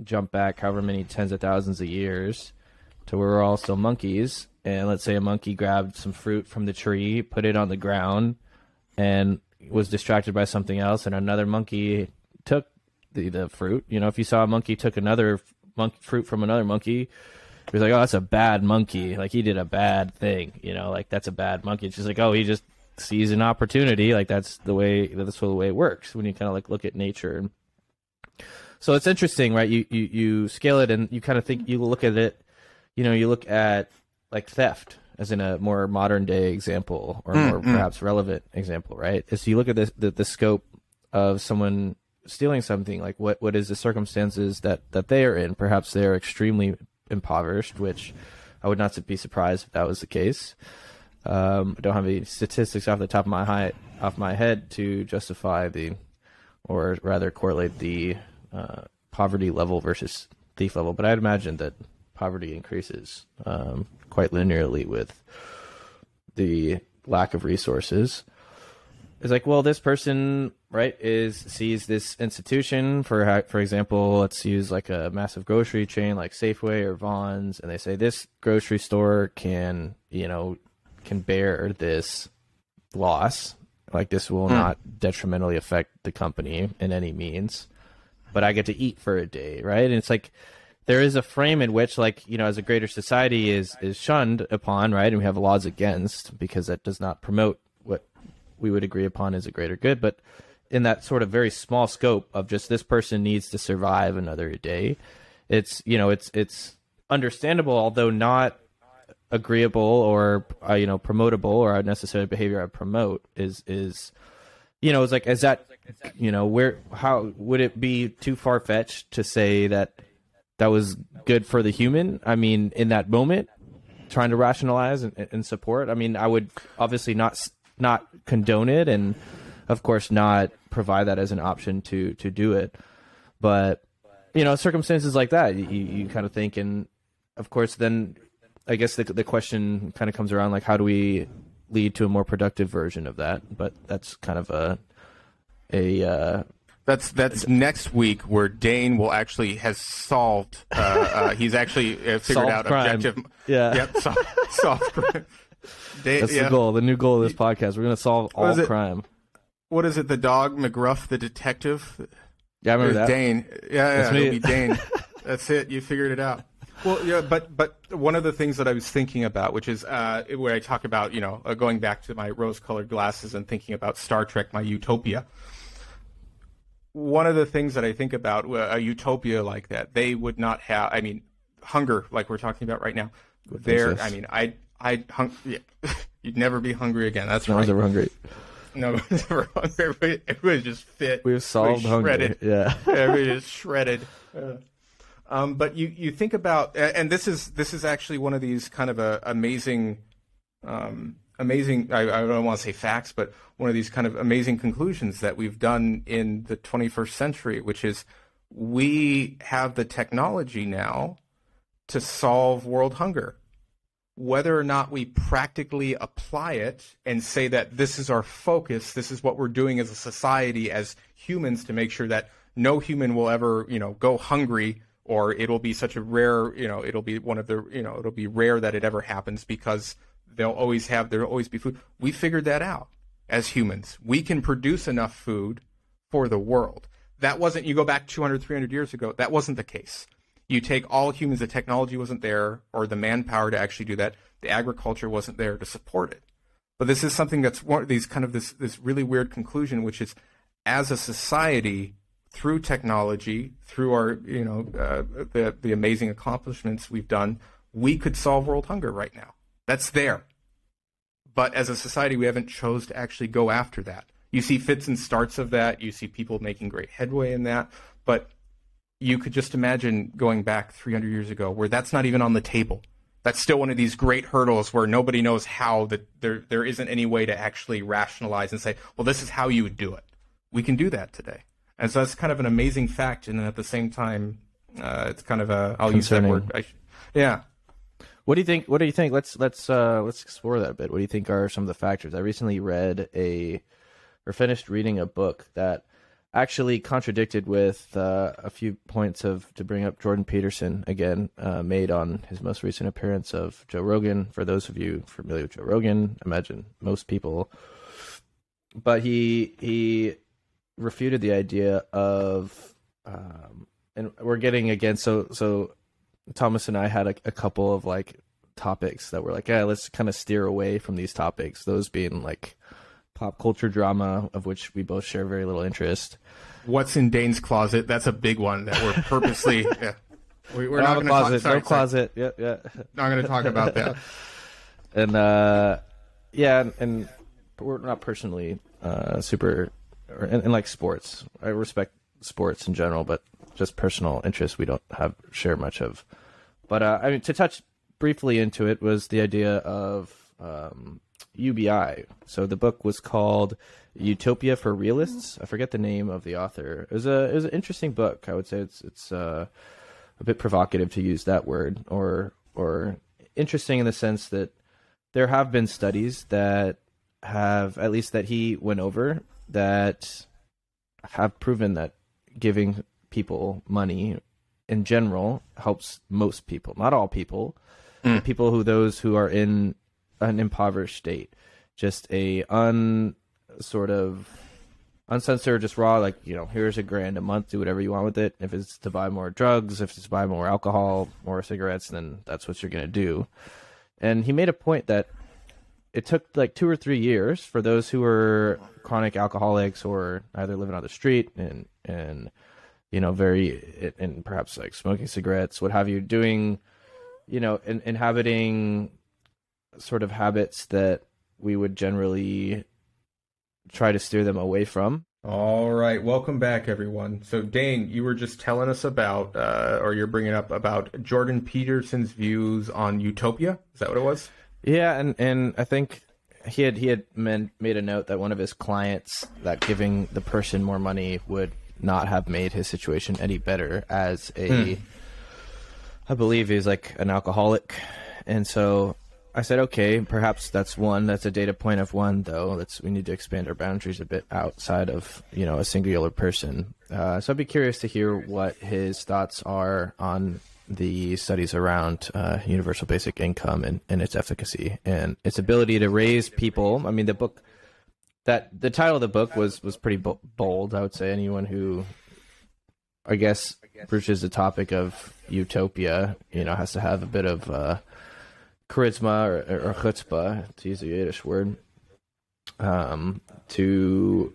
jump back however many tens of thousands of years to where we're all still monkeys. And let's say a monkey grabbed some fruit from the tree, put it on the ground, and was distracted by something else, and another monkey took the fruit. If you saw a monkey took another fruit from another monkey, it was like, oh, that's a bad monkey. Like, he did a bad thing, like, that's a bad monkey. It's just like, oh, he just sees an opportunity. Like, that's the way it works when you kind of like look at nature. So it's interesting, right? You scale it and you kind of think, you look at it, you look at like theft as in a more modern day example, or more perhaps relevant example, right? Is you look at the scope of someone stealing something, like what is the circumstances that they are in? Perhaps they are extremely impoverished, which I would not be surprised if that was the case. I don't have any statistics off the top of my head to justify or rather correlate the poverty level versus thief level, but I'd imagine that poverty increases quite linearly with the lack of resources. It's like, well, this person, right, sees this institution, for example, let's use like a massive grocery chain like Safeway or Vons, and they say this grocery store can bear this loss, like this will not detrimentally affect the company in any means, but I get to eat for a day, right? And it's like, there is a frame in which, like, as a greater society is shunned upon, right? And we have laws against, because that does not promote what we would agree upon as a greater good. But in that sort of very small scope of just this person needs to survive another day, it's understandable, although not agreeable or, promotable, or a necessary behavior I promote is it's like, is that, how would it be too far-fetched to say that was good for the human? I mean, in that moment, trying to rationalize and support. I mean, I would obviously not condone it, and of course not provide that as an option to do it. But circumstances like that, you kind of think, and of course, then I guess the question kind of comes around, like, how do we lead to a more productive version of that? But that's kind of That's next week, where Dane has solved. He's actually figured solved out crime. objective. Yeah. Yep. Solved crime. That's the goal. The new goal of this podcast. We're going to solve all crime. What is it? The dog McGruff, the detective. Yeah, I remember that. Dane. Yeah, it'll be Dane. That's it. You figured it out. Well, yeah, but one of the things that I was thinking about, which is where I talk about, going back to my rose-colored glasses and thinking about Star Trek, my Utopia. One of the things that I think about a utopia like that, they would not have. I mean, hunger, like we're talking about right now. I mean, you'd never be hungry again. That's right. No one's ever hungry. No one's ever hungry. Everybody's just fit. We've solved hunger. Shredded. Yeah. Everybody's shredded. But you think about, and this is actually one of these kind of amazing. I don't want to say facts, but one of these kind of amazing conclusions that we've done in the 21st century, which is we have the technology now to solve world hunger. Whether or not we practically apply it and say that this is our focus, this is what we're doing as a society, as humans, to make sure that no human will ever, go hungry, or it'll be such a rare, it'll be one of the, it'll be rare that it ever happens because there'll always be food. We figured that out as humans. We can produce enough food for the world. That wasn't, you go back 200, 300 years ago, that wasn't the case. You take all humans, the technology wasn't there, or the manpower to actually do that. The agriculture wasn't there to support it. But this is something that's one of these kind of this really weird conclusion, which is, as a society, through technology, through our the amazing accomplishments we've done, we could solve world hunger right now. That's there. But as a society, we haven't chose to actually go after that. You see fits and starts of that. You see people making great headway in that. But you could just imagine going back 300 years ago where that's not even on the table. That's still one of these great hurdles where nobody knows how, that there isn't any way to actually rationalize and say, well, this is how you would do it. We can do that today. And so that's kind of an amazing fact. And at the same time, it's kind of I'll use that word. Yeah. What do you think? Let's explore that a bit. What do you think are some of the factors? I recently finished reading a book that actually contradicted with a few points to bring up Jordan Peterson again, made on his most recent appearance of Joe Rogan. For those of you familiar with Joe Rogan, I imagine most people. But he refuted the idea of, and we're getting again. So Thomas and I had a couple of topics that were let's kind of steer away from these topics. Those being pop culture drama, of which we both share very little interest. What's in Dane's closet? That's a big one that we're purposely. Yeah. We're not going to talk. Sorry. Closet. Yeah. Not going to talk about that. And and we're not personally super, and like sports. I respect sports in general, but just personal interests we don't share much of. But to touch briefly into it was the idea of UBI. So the book was called Utopia for Realists. I forget the name of the author. It was an interesting book. I would say it's a bit provocative to use that word, or interesting in the sense that there have been studies that have, at least that he went over, that have proven that giving people money in general helps most people, not all people, but those who are in an impoverished state. Just a uncensored, just raw, here's $1,000 a month, do whatever you want with it. If it's to buy more drugs, if it's to buy more alcohol, more cigarettes, then that's what you're going to do. And he made a point that it took 2 or 3 years for those who were chronic alcoholics or either living on the street and perhaps smoking cigarettes, what have you, doing, inhabiting sort of habits that we would generally try to steer them away from. All right. Welcome back, everyone. So, Dane, you were just telling us about, or you're bringing up about Jordan Peterson's views on Utopia. Is that what it was? Yeah, and I think he had made a note that one of his clients, that giving the person more money would not have made his situation any better as I believe he's an alcoholic. And so I said, okay, perhaps that's a data point of one, though. We need to expand our boundaries a bit outside of, a singular person. So I'd be curious to hear what his thoughts are on the studies around universal basic income and its efficacy and its ability to raise people. I mean, the title of the book was pretty bold. I would say anyone who, I guess, broaches the topic of utopia, has to have a bit of charisma or chutzpah, to use a Yiddish word, to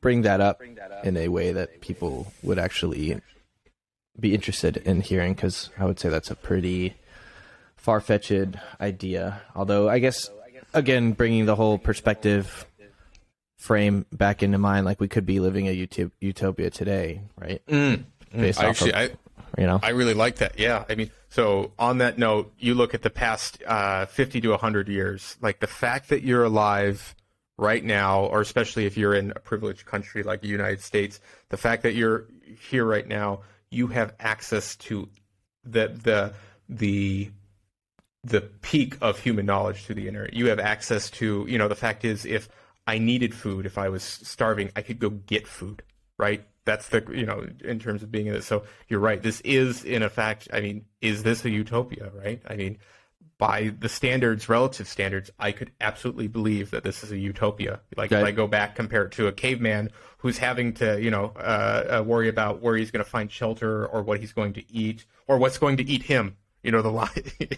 bring that up in a way that people would actually be interested in hearing, because I would say that's a pretty far-fetched idea. Although, I guess, again, bringing the whole perspective frame back into mind, we could be living a utopia today, right? you know? I really like that. Yeah. I mean, so on that note, you look at the past 50 to 100 years, like the fact that you're alive right now, or especially if you're in a privileged country like the United States, the fact that you're here right now, you have access to the peak of human knowledge through the internet. You have access to, the fact is, if I needed food, if I was starving, I could go get food, right? That's in terms of being in it. So you're right. This is, in effect, I mean, is this a utopia, right? I mean, by the standards, relative standards, I could absolutely believe that this is a utopia. Like, if I go back, compare it to a caveman who's having to, worry about where he's going to find shelter, or what he's going to eat, or what's going to eat him. The lie.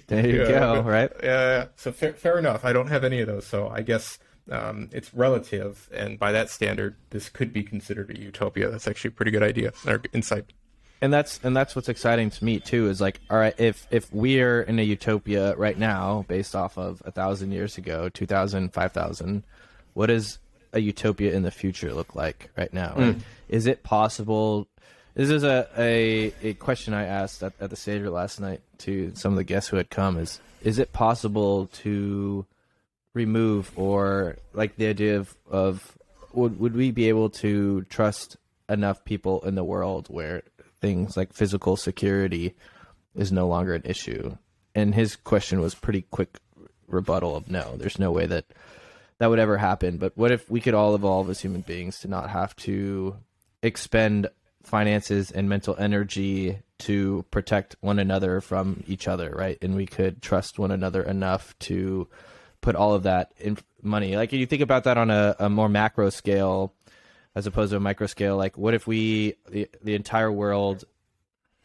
There you go, right? Yeah. So fair enough. I don't have any of those. So I guess it's relative, and by that standard, this could be considered a utopia. That's actually a pretty good idea or insight. And that's what's exciting to me too. Is like, all right, if we're in a utopia right now, based off of 1,000 years ago, 2,000, 5,000, what does a utopia in the future look like right now? Right? Is it possible? This is a question I asked at the Seder last night to some of the guests who had come. Is it possible to remove, or like the idea of would we be able to trust enough people in the world where things like physical security is no longer an issue? And his question was pretty quick rebuttal of no, there's no way that would ever happen. But what if we could all evolve as human beings to not have to expend finances and mental energy to protect one another from each other, right? And we could trust one another enough to put all of that in money. Like, you think about that on a more macro scale as opposed to a micro scale. Like, what if the entire world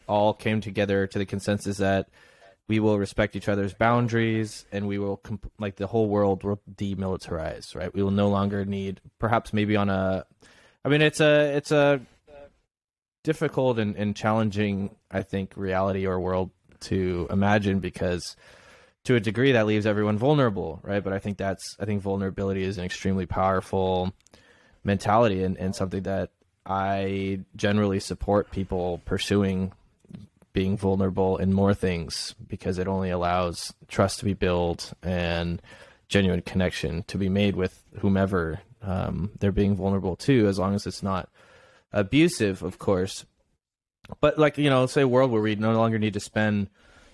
all came together to the consensus that we will respect each other's boundaries, and we will like the whole world will demilitarize, right? We will no longer need, perhaps maybe on a, I mean, it's a difficult and challenging, I think, reality or world to imagine, because to a degree that leaves everyone vulnerable, right? But I think vulnerability is an extremely powerful mentality, and something that I generally support people pursuing, being vulnerable in more things, because it only allows trust to be built and genuine connection to be made with whomever they're being vulnerable to, as long as it's not abusive, of course. But like, say a world where we no longer need to spend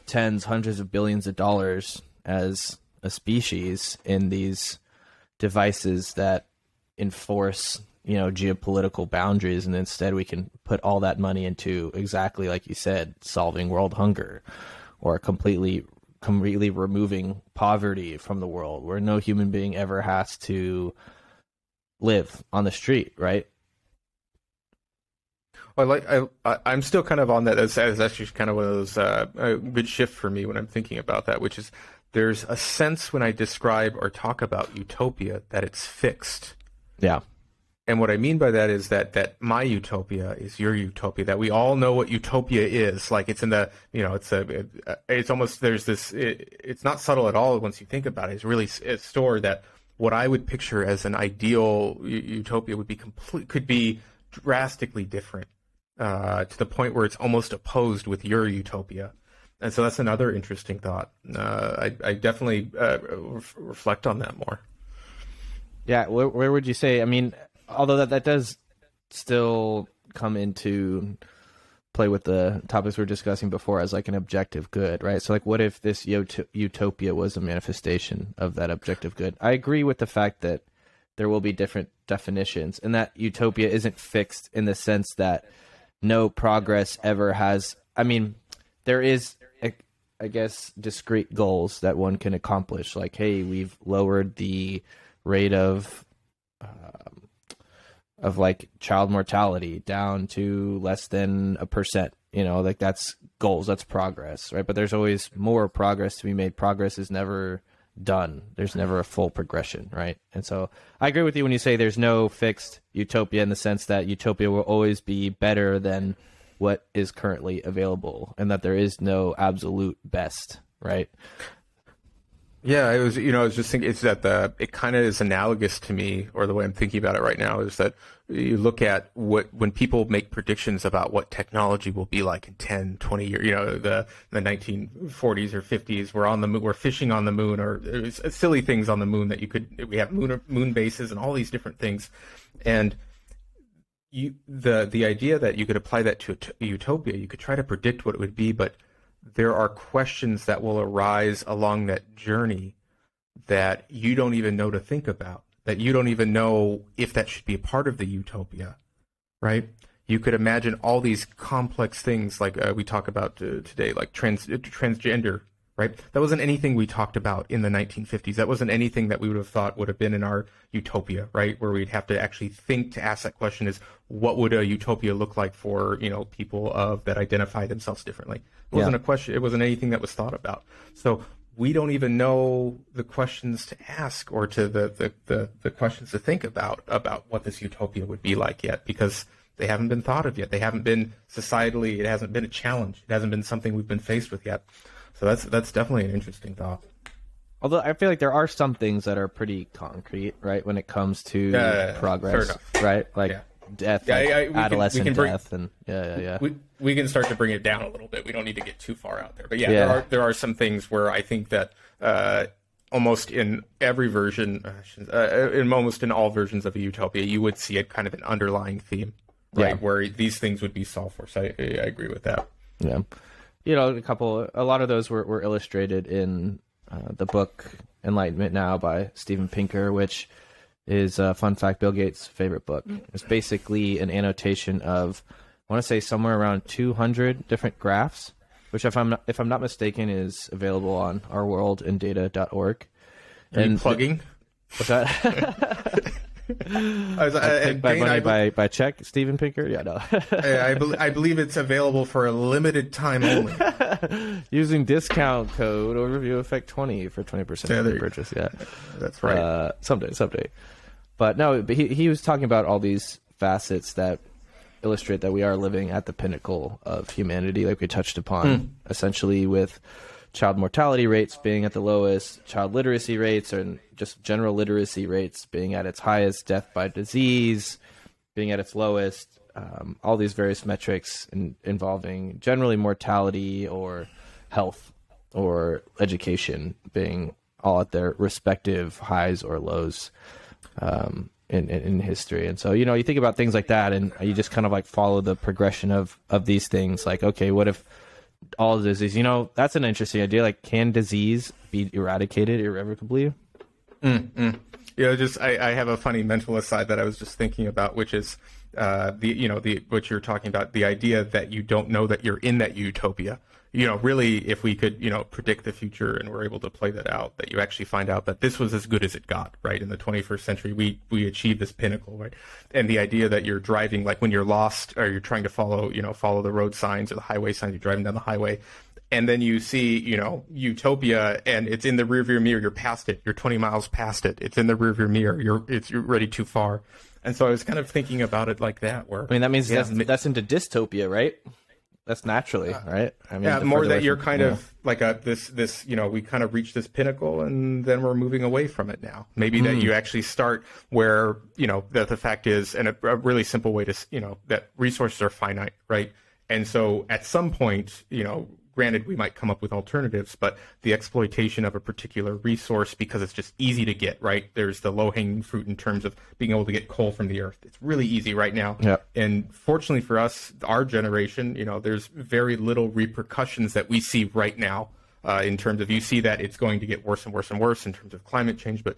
tens, hundreds of billions of dollars as a species in these devices that enforce, geopolitical boundaries, and instead we can put all that money into, exactly like you said, solving world hunger, or completely removing poverty from the world, where no human being ever has live on the street, right? Well, I'm still kind of on that. That's actually kind of one of those a good shift for me when I'm thinking about that, which is there's a sense when I describe or talk about utopia that it's fixed. Yeah. And what I mean by that is that my utopia is your utopia, that we all know what utopia is. Like it's in the, it's almost, there's this, it's not subtle at all once you think about it. It's really stored that what I would picture as an ideal utopia could be drastically different to the point where it's almost opposed with your utopia. And so that's another interesting thought. I definitely reflect on that more. Yeah, where would you say? I mean, although that does still come into play with the topics we were discussing before as like an objective good, right? So like, what if this utopia was a manifestation of that objective good? I agree with the fact that there will be different definitions, and that utopia isn't fixed in the sense that no progress ever has. I mean, there is, I guess, discrete goals that one can accomplish. Like, hey, we've lowered the rate of like child mortality down to less than 1%. Like that's goals, that's progress, right? But there's always more progress to be made. Progress is never done. There's never a full progression, right? And so I agree with you when you say there's no fixed utopia, in the sense that utopia will always be better than what is currently available, and that there is no absolute best, right? Yeah, it was, I was just thinking it's that it kind of is analogous to me, or the way I'm thinking about it right now is that you look at when people make predictions about what technology will be like in 10, 20 years, the 1940s or 50s, we're on the moon, we're fishing on the moon, or silly things on the moon we have moon bases and all these different things. And the idea that you could apply that to utopia, you could try to predict what it would be, but there are questions that will arise along that journey that you don't even know to think about, that you don't even know if that should be a part of the utopia, right? You could imagine all these complex things like we talk about today, like transgender, right? That wasn't anything we talked about in the 1950s. That wasn't anything that we would have thought would have been in our utopia, right? Where we'd have to actually think to ask that question is, what would a utopia look like for, people that identify themselves differently? It wasn't a question. It wasn't anything that was thought about. So we don't even know the questions to ask or to the questions to think about what this utopia would be like yet, because they haven't been thought of yet. They haven't been societally, it hasn't been a challenge. It hasn't been something we've been faced with yet. So that's definitely an interesting thought. Although I feel like there are some things that are pretty concrete, right, when it comes to progress, right? Like death, adolescent death, and We can start to bring it down a little bit. We don't need to get too far out there. But there are some things where I think that almost in every version, almost in all versions of a utopia, you would see it kind of an underlying theme, right? Where these things would be solved for. So I agree with that. Yeah. A lot of those were illustrated in the book Enlightenment Now by Steven Pinker, which is, fun fact, Bill Gates' favorite book. It's basically an annotation of, I want to say, somewhere around 200 different graphs, which, if I'm not mistaken, is available on ourworldinData.org. Are you plugging? What's that? Take my money by check, Steven Pinker? Yeah, no. I believe it's available for a limited time only. Using discount code overview effect 20 for 20% purchase. Yeah, that's right. Someday. But no, he was talking about all these facets that illustrate that we are living at the pinnacle of humanity, like we touched upon, essentially with child mortality rates being at the lowest, child literacy rates, and just general literacy rates being at its highest, death by disease being at its lowest, all these various metrics involving generally mortality or health or education being all at their respective highs or lows in history. And so, you think about things like that and you just kind of like follow the progression of these things. Like, okay, what if all disease, that's an interesting idea. Like, can disease be eradicated irrevocably? I have a funny mental aside that I was just thinking about, which is what you're talking about, the idea that you don't know that you're in that utopia. Really, if we could, predict the future and we're able to play that out, that you actually find out that this was as good as it got, right? In the 21st century, we achieved this pinnacle, right? And the idea that you're driving, like when you're lost or you're trying to follow the road signs or the highway signs, you're driving down the highway, and then you see, utopia, and it's in the rearview mirror. You're past it. You're 20 miles past it. It's in the rearview mirror. You're already too far. And so I was kind of thinking about it like that. Where that means that's into dystopia, right? That's naturally, right? More that you're kind of like this, we kind of reach this pinnacle and then we're moving away from it now. Maybe that you actually start where, that the fact is, and a really simple way to, that resources are finite, right? And so at some point, granted, we might come up with alternatives, but the exploitation of a particular resource, because it's just easy to get, right? There's the low-hanging fruit in terms of being able to get coal from the earth. It's really easy right now. Yep. And fortunately for us, our generation, there's very little repercussions that we see right now in terms of, you see that it's going to get worse and worse and worse in terms of climate change, but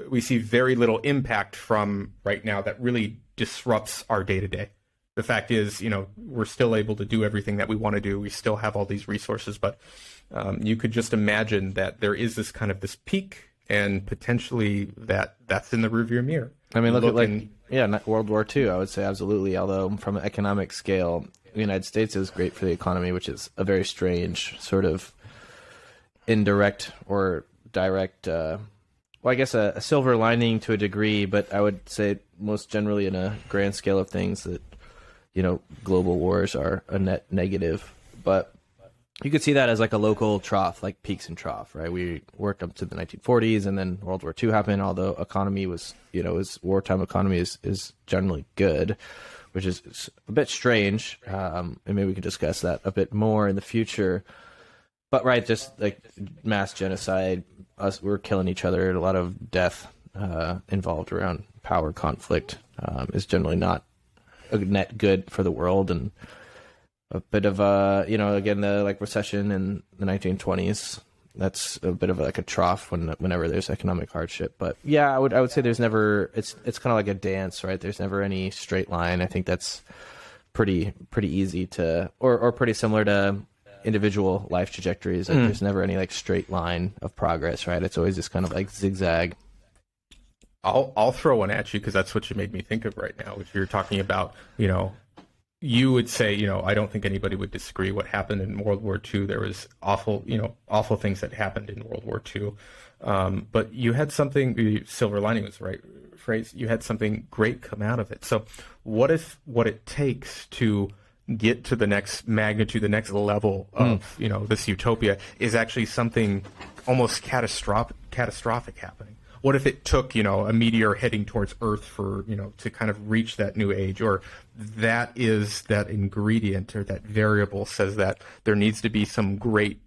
we see very little impact from right now that really disrupts our day-to-day. The fact is, we're still able to do everything that we want to do. We still have all these resources, but you could just imagine that there is this kind of this peak, and potentially that's in the rearview mirror. Look at World War II, I would say absolutely. Although from an economic scale, the United States is great for the economy, which is a very strange sort of indirect or direct, I guess a silver lining to a degree, but I would say most generally in a grand scale of things that global wars are a net negative. But you could see that as like a local trough, like peaks and trough, right? We worked up to the 1940s, and then World War II happened. Although economy was, wartime economy is generally good, which is a bit strange. And maybe we can discuss that a bit more in the future. But right, just like mass genocide, we're killing each other. A lot of death involved around power conflict is generally not a net good for the world, and a bit of again, the like recession in the 1920s. That's a bit of like a trough whenever there's economic hardship. But yeah, I would say there's never, it's kind of like a dance, right? There's never any straight line. I think that's pretty easy to, or pretty similar to individual life trajectories. Like there's never any like straight line of progress, right? It's always just kind of like zigzag. I'll throw one at you because that's what you made me think of right now, which you're talking about, you would say, I don't think anybody would disagree what happened in World War II. There was awful things that happened in World War II. But you had something, silver lining was the right phrase, you had something great come out of it. So what if what it takes to get to the next magnitude, the next level of, this utopia is actually something almost catastrophic happening? What if it took, a meteor heading towards Earth for, to kind of reach that new age, or that ingredient or that variable says that there needs to be some great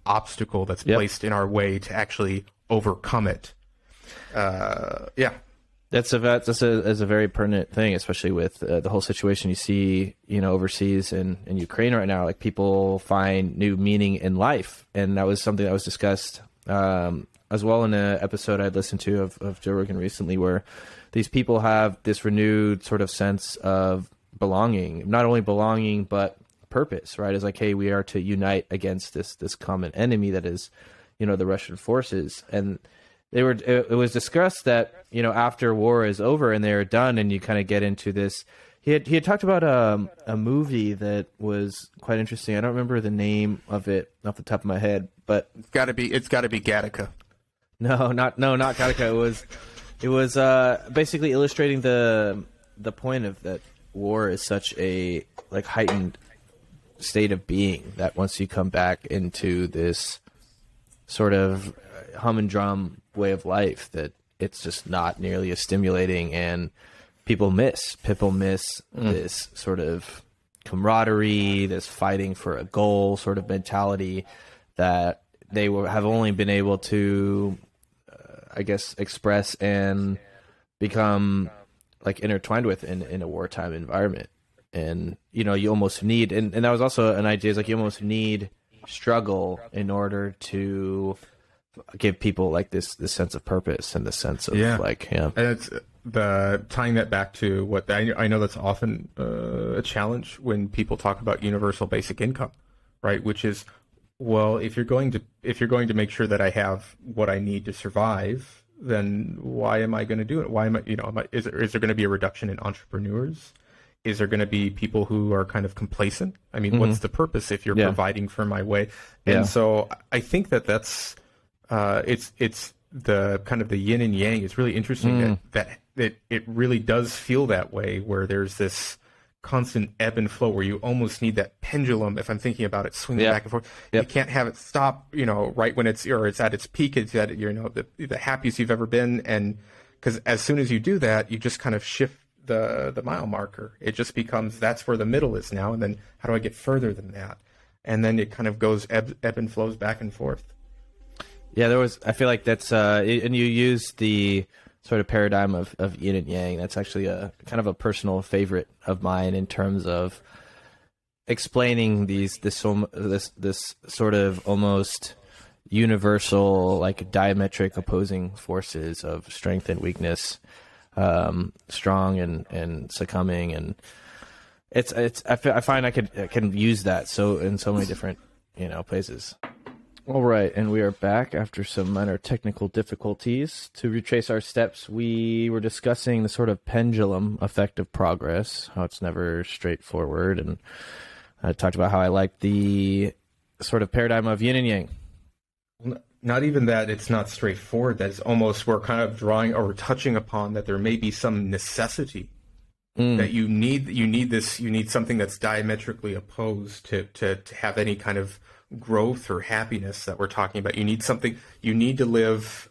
obstacle that's placed in our way to actually overcome it. That's a very pertinent thing, especially with the whole situation you see, overseas in Ukraine right now. Like people find new meaning in life, and that was something that was discussed as well in an episode I'd listened to of Joe Rogan recently, where these people have this renewed sort of sense of belonging, not only belonging, but purpose, right? It's like, hey, we are to unite against this common enemy that is, the Russian forces. And it was discussed that, after war is over and they're done and you kind of get into this, he had talked about a movie that was quite interesting. I don't remember the name of it off the top of my head, but it's got to be Gattaca. No, not Gattaca. It was basically illustrating the point of that war is such a like heightened state of being that once you come back into this sort of hum and drum way of life, that it's just not nearly as stimulating, and people miss this sort of camaraderie, this fighting for a goal sort of mentality that they have only been able to express and become like intertwined with in a wartime environment. And you almost need, and that was also an idea, is like you almost need struggle in order to give people like this sense of purpose and the sense of and it's the tying that back to what I know that's often a challenge when people talk about universal basic income, right? Which is, well, if you're going to make sure that I have what I need to survive, then why am I going to do it? Why am I, is there going to be a reduction in entrepreneurs? Is there going to be people who are kind of complacent? I mean, what's the purpose if you're providing for my way? And so I think that's it's the kind of the yin and yang. It's really interesting that it really does feel that way, where there's this constant ebb and flow where you almost need that pendulum, if I'm thinking about it, swinging back and forth. You can't have it stop, right when it's at its peak, it's at, the happiest you've ever been. And because as soon as you do that, you just kind of shift the mile marker. It just becomes, that's where the middle is now. And then how do I get further than that? And then it kind of goes ebb and flows back and forth. Yeah, I feel like that's, and you use the sort of paradigm of yin and yang. That's actually a kind of a personal favorite of mine in terms of explaining this sort of almost universal, like diametric opposing forces of strength and weakness, strong and succumbing. And I find I can use that so in so many different, places. All right, and we are back after some minor technical difficulties. To retrace our steps, we were discussing the sort of pendulum effect of progress, how it's never straightforward, and I talked about how I like the sort of paradigm of yin and yang. Not even that it's not straightforward, that's almost, we're kind of drawing or touching upon that there may be some necessity that you need something that's diametrically opposed to have any kind of growth or happiness that we're talking about. You need something, you need to live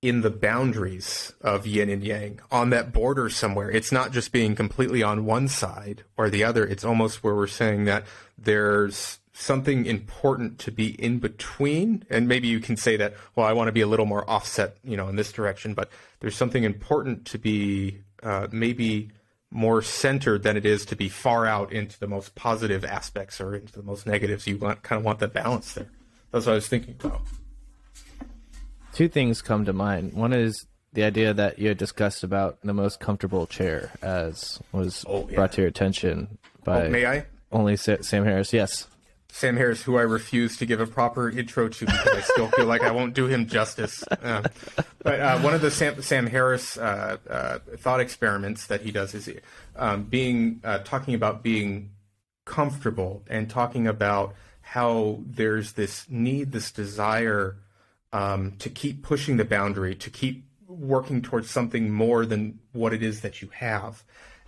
in the boundaries of yin and yang, on that border somewhere. It's not just being completely on one side or the other. It's almost where we're saying that there's something important to be in between. And maybe you can say that, well, I want to be a little more offset, in this direction, but there's something important to be maybe more centered than it is to be far out into the most positive aspects or into the most negatives. You kind of want that balance there. That's what I was thinking about. Two things come to mind. One is the idea that you had discussed about the most comfortable chair, as was brought to your attention by may I? Only Sam Harris. Yes. Sam Harris, who I refuse to give a proper intro to because I still feel like I won't do him justice. But one of the Sam Harris thought experiments that he does is talking about being comfortable and talking about how there's this need, this desire to keep pushing the boundary, to keep working towards something more than what it is that you have.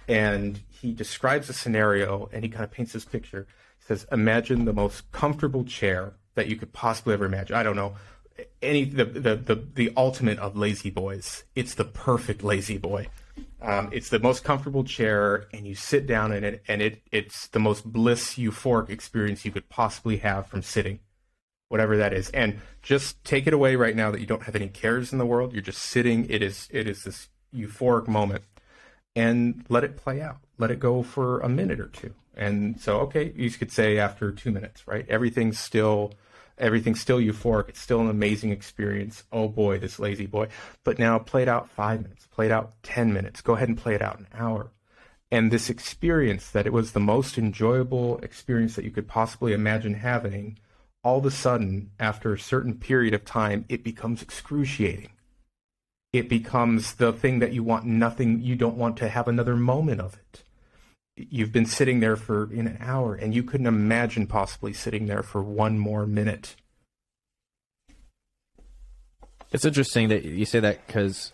And he describes a scenario, and he kind of paints this picture. He says, imagine the most comfortable chair that you could possibly ever imagine. I don't know, the ultimate of lazy boys. It's the perfect lazy boy. It's the most comfortable chair, and you sit down in it, and it's the most bliss, euphoric experience you could possibly have from sitting, whatever that is. And just take it away right now that you don't have any cares in the world. You're just sitting. It is this euphoric moment, and let it play out. Let it go for a minute or two. And so, okay, you could say after 2 minutes, right? Everything's still euphoric. It's still an amazing experience. Oh boy, this lazy boy. But now play it out 5 minutes, play it out 10 minutes. Go ahead and play it out an hour. And this experience that it was the most enjoyable experience that you could possibly imagine having, all of a sudden, after a certain period of time, it becomes excruciating. It becomes the thing that you don't want to have another moment of it. You've been sitting there for an hour, and you couldn't imagine possibly sitting there for one more minute. It's interesting that you say that, because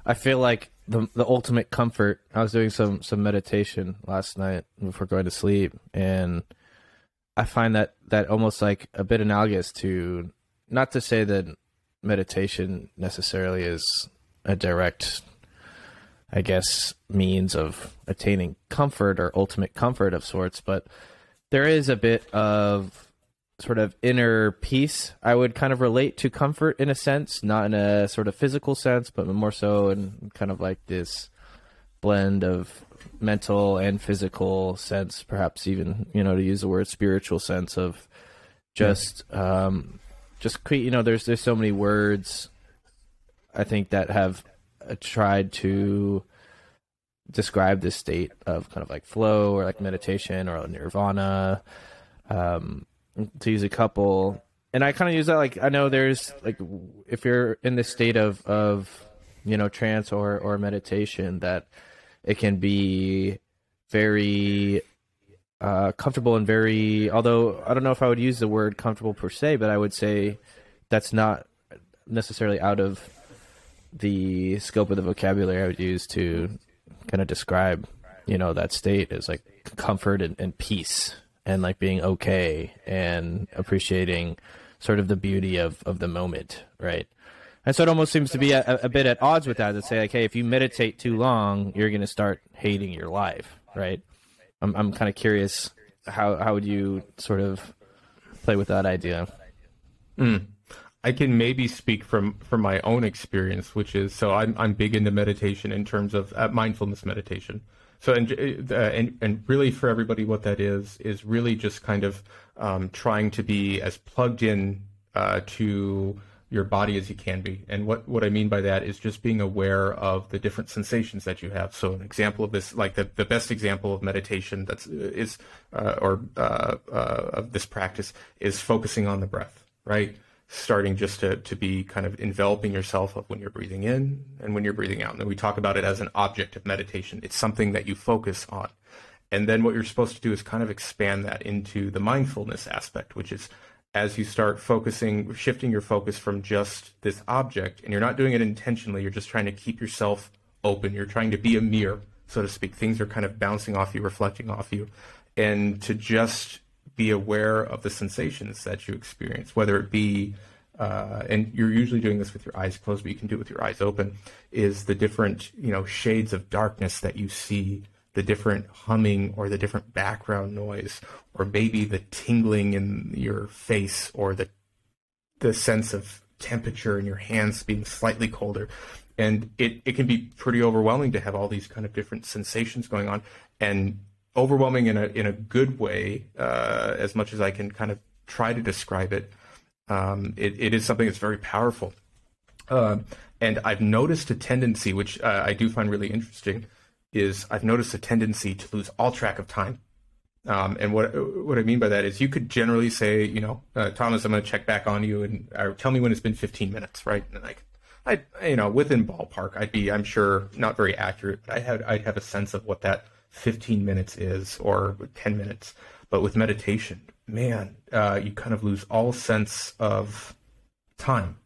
I feel like the ultimate comfort, I was doing some meditation last night before going to sleep, and I find that almost like a bit analogous to, not to say that meditation necessarily is a direct, I guess, means of attaining comfort or ultimate comfort of sorts, but there is a bit of sort of inner peace. I would kind of relate to comfort in a sense, not in a sort of physical sense, but more so in kind of like this blend of mental and physical sense, perhaps even, to use the word spiritual sense of just there's so many words, I think, that have tried to describe this state of kind of like flow or like meditation or nirvana, to use a couple. And I kind of use that, like, I know there's like, if you're in this state of trance or meditation, that it can be very comfortable and very, although I don't know if I would use the word comfortable per se, but I would say that's not necessarily out of the scope of the vocabulary I would use to kind of describe, that state is like comfort and peace and like being okay and appreciating sort of the beauty of the moment, right? And so it almost seems to be a bit at odds with that, to say like, hey, if you meditate too long, you're going to start hating your life, right? I'm kind of curious, how would you sort of play with that idea? I can maybe speak from my own experience, which is, so I'm big into meditation in terms of mindfulness meditation. So and really for everybody, what that is really just kind of trying to be as plugged in to your body as you can be. And what I mean by that is just being aware of the different sensations that you have. So an example of this, like the best example of meditation of this practice is focusing on the breath, right? Starting just to be kind of enveloping yourself of when you're breathing in and when you're breathing out. And we talk about it as an object of meditation. It's something that you focus on. And then what you're supposed to do is kind of expand that into the mindfulness aspect, which is as you start shifting your focus from just this object, and you're not doing it intentionally, you're just trying to keep yourself open. You're trying to be a mirror, so to speak. Things are kind of bouncing off you, reflecting off you. And to just be aware of the sensations that you experience, whether it be, and you're usually doing this with your eyes closed, but you can do it with your eyes open, is the different, shades of darkness that you see, the different humming or the different background noise, or maybe the tingling in your face, or the sense of temperature in your hands being slightly colder. And it can be pretty overwhelming to have all these kind of different sensations going on, and overwhelming in a good way, as much as I can kind of try to describe it. It is something that's very powerful. And I've noticed a tendency, which I do find really interesting, is I've noticed a tendency to lose all track of time. And what I mean by that is, you could generally say, Thomas, I'm going to check back on you or tell me when it's been 15 minutes, right? And within ballpark, I'm sure not very accurate, but I'd have a sense of what that 15 minutes is, or 10 minutes. But with meditation, man, you kind of lose all sense of time.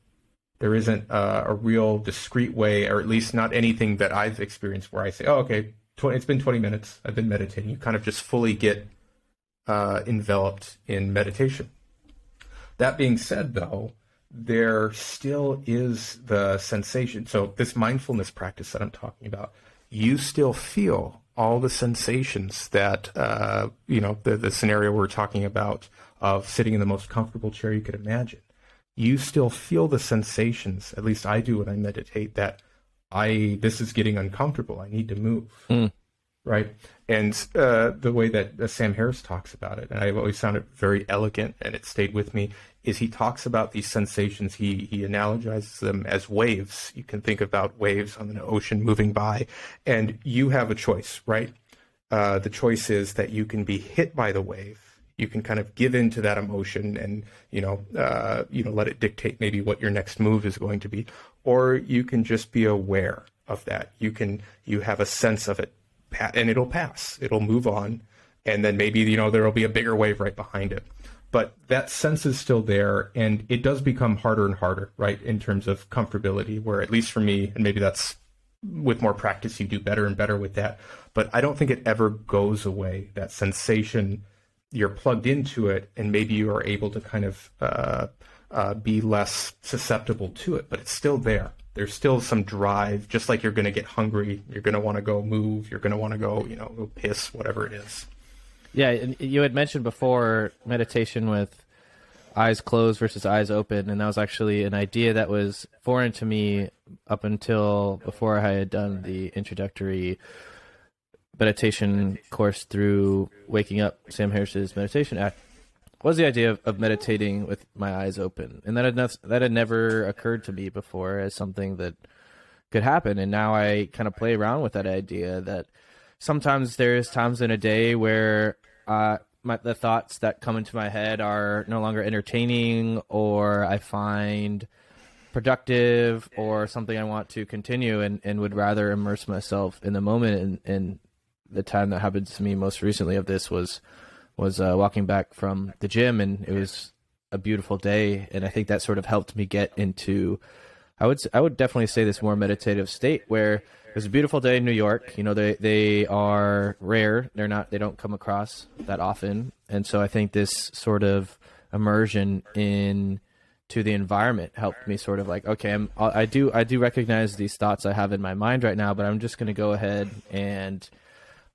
There isn't a real discrete way, or at least not anything that I've experienced, where I say, oh, okay, it's been 20 minutes, I've been meditating. You kind of just fully get enveloped in meditation. That being said, though, there still is the sensation. So this mindfulness practice that I'm talking about, you still feel all the sensations that, the scenario we're talking about of sitting in the most comfortable chair you could imagine. You still feel the sensations, at least I do when I meditate, that this is getting uncomfortable. I need to move. Right? And the way that Sam Harris talks about it, and I've always found it very elegant, and it stayed with me, is he talks about these sensations. He analogizes them as waves. You can think about waves on an ocean moving by, and you have a choice, right? The choice is that you can be hit by the wave. You can kind of give in to that emotion and, let it dictate maybe what your next move is going to be. Or you can just be aware of that. You have a sense of it, and it'll pass. It'll move on. And then maybe, there'll be a bigger wave right behind it. But that sense is still there, and it does become harder and harder, right, in terms of comfortability, where at least for me, and maybe that's with more practice, you do better and better with that. But I don't think it ever goes away, that sensation. You're plugged into it, and maybe you are able to kind of be less susceptible to it, but it's still there. There's still some drive, just like you're going to get hungry. You're going to want to go move. You're going to want to go, go piss, whatever it is. Yeah, and you had mentioned before meditation with eyes closed versus eyes open, and that was actually an idea that was foreign to me up until before I had done the introductory meditation course through Waking Up, Sam Harris's meditation act. Was the idea of meditating with my eyes open, and that had never occurred to me before as something that could happen. And now I kind of play around with that idea that sometimes there's times in a day where the thoughts that come into my head are no longer entertaining, or I find productive, or something I want to continue, and would rather immerse myself in the moment. And the time that happened to me most recently of this was walking back from the gym, and it was a beautiful day. And I think that sort of helped me get into, I would definitely say, this more meditative state, where it was a beautiful day in New York. They are rare. They don't come across that often. And so I think this sort of immersion into the environment helped me sort of like, okay, I do recognize these thoughts I have in my mind right now, but I'm just going to go ahead and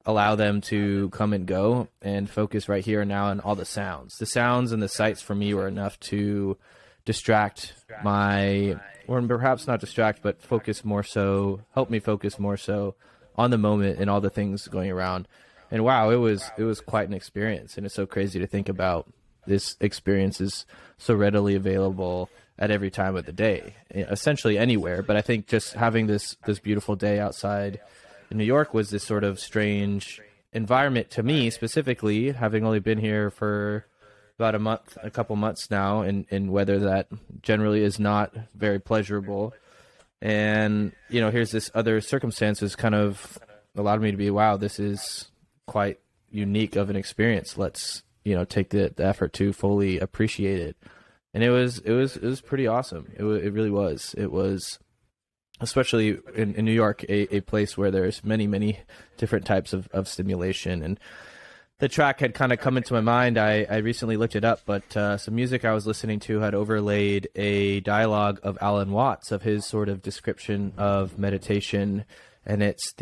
allow them to come and go, and focus right here and now on all the sounds. The sounds and the sights for me were enough to distract or perhaps not distract, but help me focus more so on the moment and all the things going around. And wow, it was quite an experience. And it's so crazy to think about this experience is so readily available at every time of the day, essentially anywhere. But I think just having this beautiful day outside in New York was this sort of strange environment to me, specifically, having only been here for about a couple months now, in weather that generally is not very pleasurable. And, here's this other circumstances kind of allowed me to be, wow, this is quite unique of an experience. Let's, take the effort to fully appreciate it. And it was pretty awesome. It really was. It was, especially in New York, a place where there's many, many different types of stimulation. And the track had kind of come into my mind, I recently looked it up, but some music I was listening to had overlaid a dialogue of Alan Watts, of his sort of description of meditation, and it's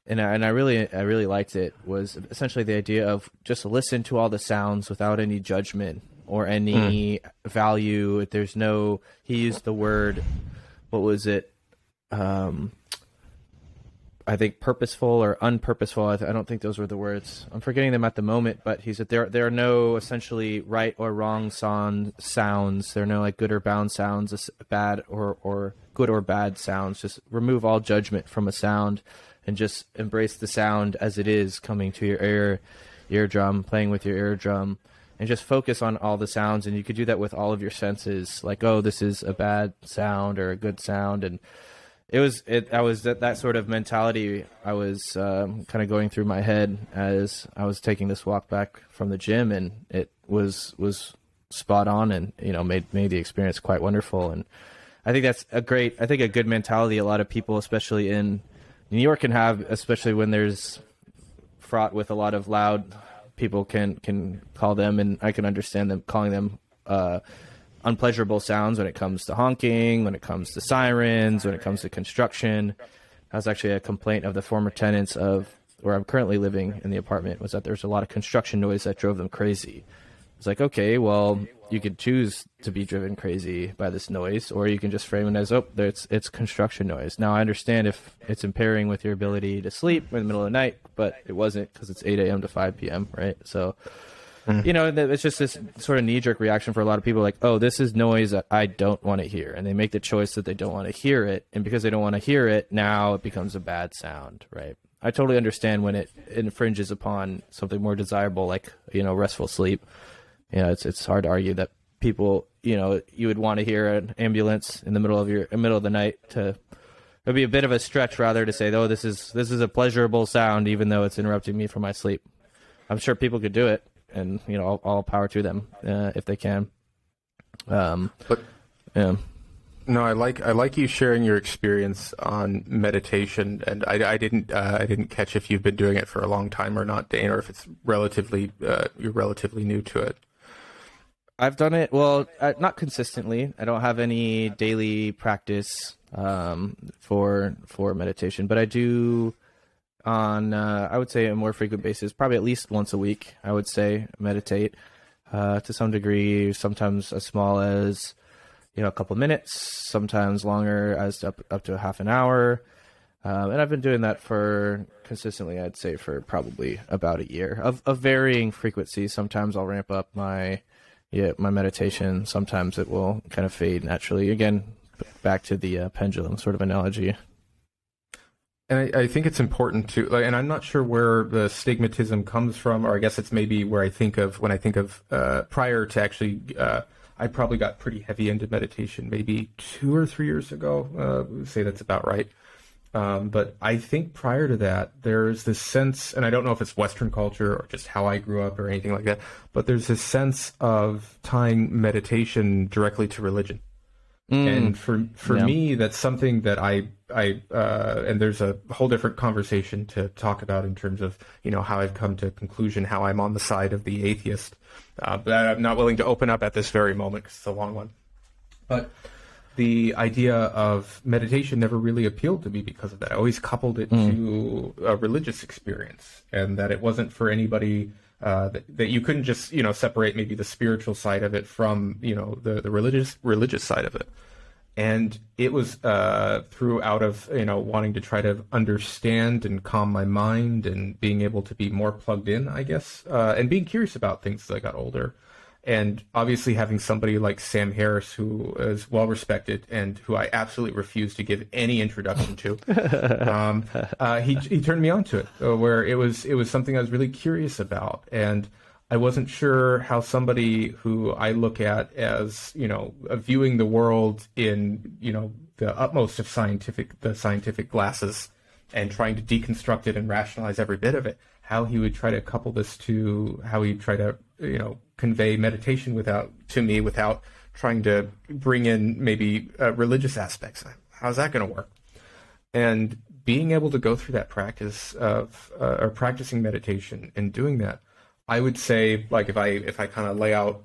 and I really liked it, was essentially the idea of just listen to all the sounds without any judgment or any value. There's no, he used the word, what was it? I think purposeful or unpurposeful. I don't think those were the words. I'm forgetting them at the moment, but he said there are no essentially right or wrong sounds. There are no like good or bad sounds, bad or good or bad sounds. Just remove all judgment from a sound and just embrace the sound as it is, coming to your eardrum, playing with your eardrum, and just focus on all the sounds. And you could do that with all of your senses, like, oh, this is a bad sound or a good sound. And I was that sort of mentality I was kind of going through my head as I was taking this walk back from the gym, and it was spot on, and made the experience quite wonderful. And I think that's a good mentality a lot of people, especially in New York, can have, especially when there's fraught with a lot of loud people can call them, and I can understand them calling them unpleasurable sounds when it comes to honking, when it comes to sirens, when it comes to construction. That was actually a complaint of the former tenants of where I'm currently living in the apartment, was that there's a lot of construction noise that drove them crazy. It's like, okay, well, you could choose to be driven crazy by this noise, or you can just frame it as, oh, it's construction noise. Now, I understand if it's impairing with your ability to sleep in the middle of the night, but it wasn't, because it's 8 a.m. to 5 p.m., right? So, it's just this sort of knee-jerk reaction for a lot of people, like, oh, this is noise that I don't want to hear. And they make the choice that they don't want to hear it. And because they don't want to hear it, now it becomes a bad sound, right? I totally understand when it infringes upon something more desirable, like, restful sleep. It's hard to argue that people, you would want to hear an ambulance in the middle of the night. It'd be a bit of a stretch rather to say, oh, this is a pleasurable sound, even though it's interrupting me from my sleep. I'm sure people could do it, and all power to them if they can. But yeah. No, I like you sharing your experience on meditation, and I didn't catch if you've been doing it for a long time or not, Dane, or if it's you're relatively new to it. I've done it, well, not consistently. I don't have any daily practice for meditation, but I do on, I would say, a more frequent basis, probably at least once a week, I would say, meditate to some degree, sometimes as small as, a couple minutes, sometimes longer, as up to a half an hour. And I've been doing that for consistently, I'd say, for probably about a year of varying frequency. Sometimes I'll ramp up my meditation. Sometimes it will kind of fade naturally. Again, back to the pendulum sort of analogy. And I think it's important to, and I'm not sure where the stigmatism comes from, or I guess it's maybe where when I think of prior to actually, I probably got pretty heavy into meditation maybe 2 or 3 years ago. Say that's about right. But I think prior to that, there's this sense, and I don't know if it's Western culture or just how I grew up or anything like that, but there's this sense of tying meditation directly to religion. And for me, that's something that I and there's a whole different conversation to talk about in terms of, how I've come to a conclusion, how I'm on the side of the atheist. But I'm not willing to open up at this very moment because it's a long one. But the idea of meditation never really appealed to me because of that. I always coupled it to a religious experience, and that it wasn't for anybody, that you couldn't just, separate maybe the spiritual side of it from, the religious side of it. And it was out of, wanting to try to understand and calm my mind and being able to be more plugged in, I guess, and being curious about things as I got older. And obviously having somebody like Sam Harris, who is well respected and who I absolutely refuse to give any introduction to, he turned me on to it, where it was something I was really curious about. And I wasn't sure how somebody who I look at as, viewing the world in, the utmost of scientific glasses and trying to deconstruct it and rationalize every bit of it, how he would try to couple this to how he'd try to, convey meditation without trying to bring in maybe religious aspects. How's that going to work? And being able to go through that practice of or practicing meditation and doing that, I would say, like, if I kind of lay out,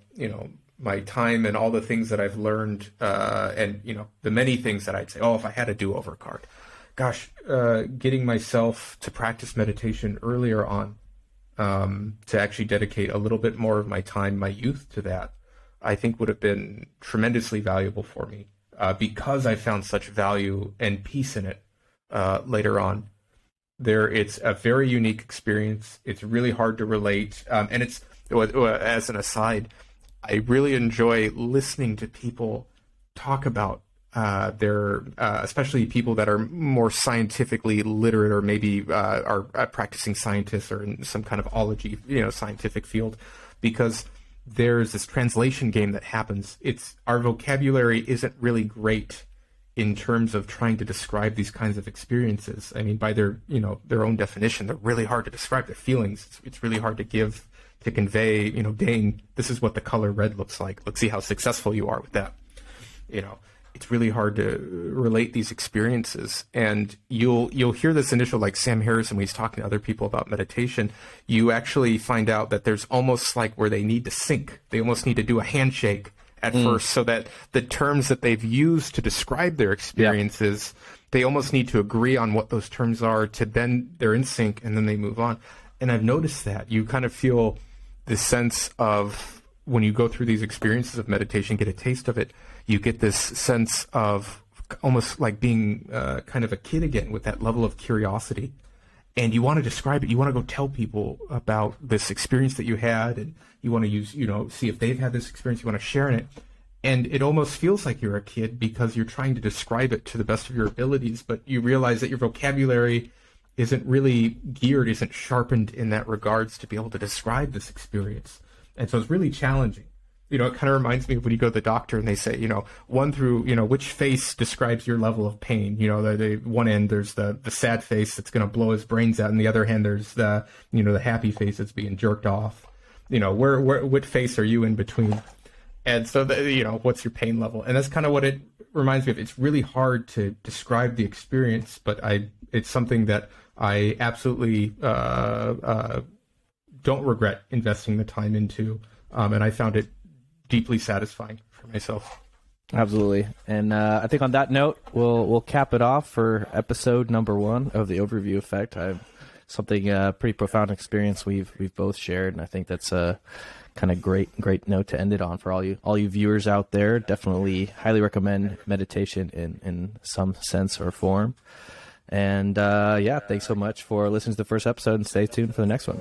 my time and all the things that I've learned, and the many things that I'd say, if I had a do-over card, gosh, getting myself to practice meditation earlier on, to actually dedicate a little bit more of my time, my youth, to that, I think would have been tremendously valuable for me, because I found such value and peace in it later on. It's a very unique experience. It's really hard to relate, and it's, as an aside, I really enjoy listening to people talk about their, especially people that are more scientifically literate, or maybe are practicing scientists or in some kind of ology, scientific field, because there's this translation game that happens. Our vocabulary isn't really great in terms of trying to describe these kinds of experiences. I mean, by their own definition, they're really hard to describe. Their feelings, it's really hard to convey, Dane, this is what the color red looks like. Let's see how successful you are with that. It's really hard to relate these experiences. And you'll hear this initial, like Sam Harrison, when he's talking to other people about meditation, you actually find out that there's almost like where they need to sync. They almost need to do a handshake at first, so that the terms that they've used to describe their experiences, they almost need to agree on what those terms are, to then they're in sync, and then they move on. And I've noticed that you kind of feel this sense of, when you go through these experiences of meditation, get a taste of it, you get this sense of almost like being kind of a kid again, with that level of curiosity. And you want to describe it. You want to go tell people about this experience that you had, and you want to see if they've had this experience. You want to share in it. And it almost feels like you're a kid, because you're trying to describe it to the best of your abilities, but you realize that your vocabulary isn't really geared, isn't sharpened in that regards to be able to describe this experience. And so it's really challenging. It kind of reminds me of when you go to the doctor and they say, 1 through, which face describes your level of pain. The one end, there's the sad face that's going to blow his brains out, and the other hand, there's the happy face that's being jerked off. What face are you in between? And so, what's your pain level? And that's kind of what it reminds me of. It's really hard to describe the experience, but it's something that I absolutely don't regret investing the time into, and I found it deeply satisfying for myself. Absolutely. And I think on that note, we'll cap it off for episode number 1 of the Overview Effect. Something pretty profound experience we've both shared, and I think that's a kind of great note to end it on for all you viewers out there. Definitely highly recommend meditation in some sense or form. And thanks so much for listening to the first episode, and stay tuned for the next one.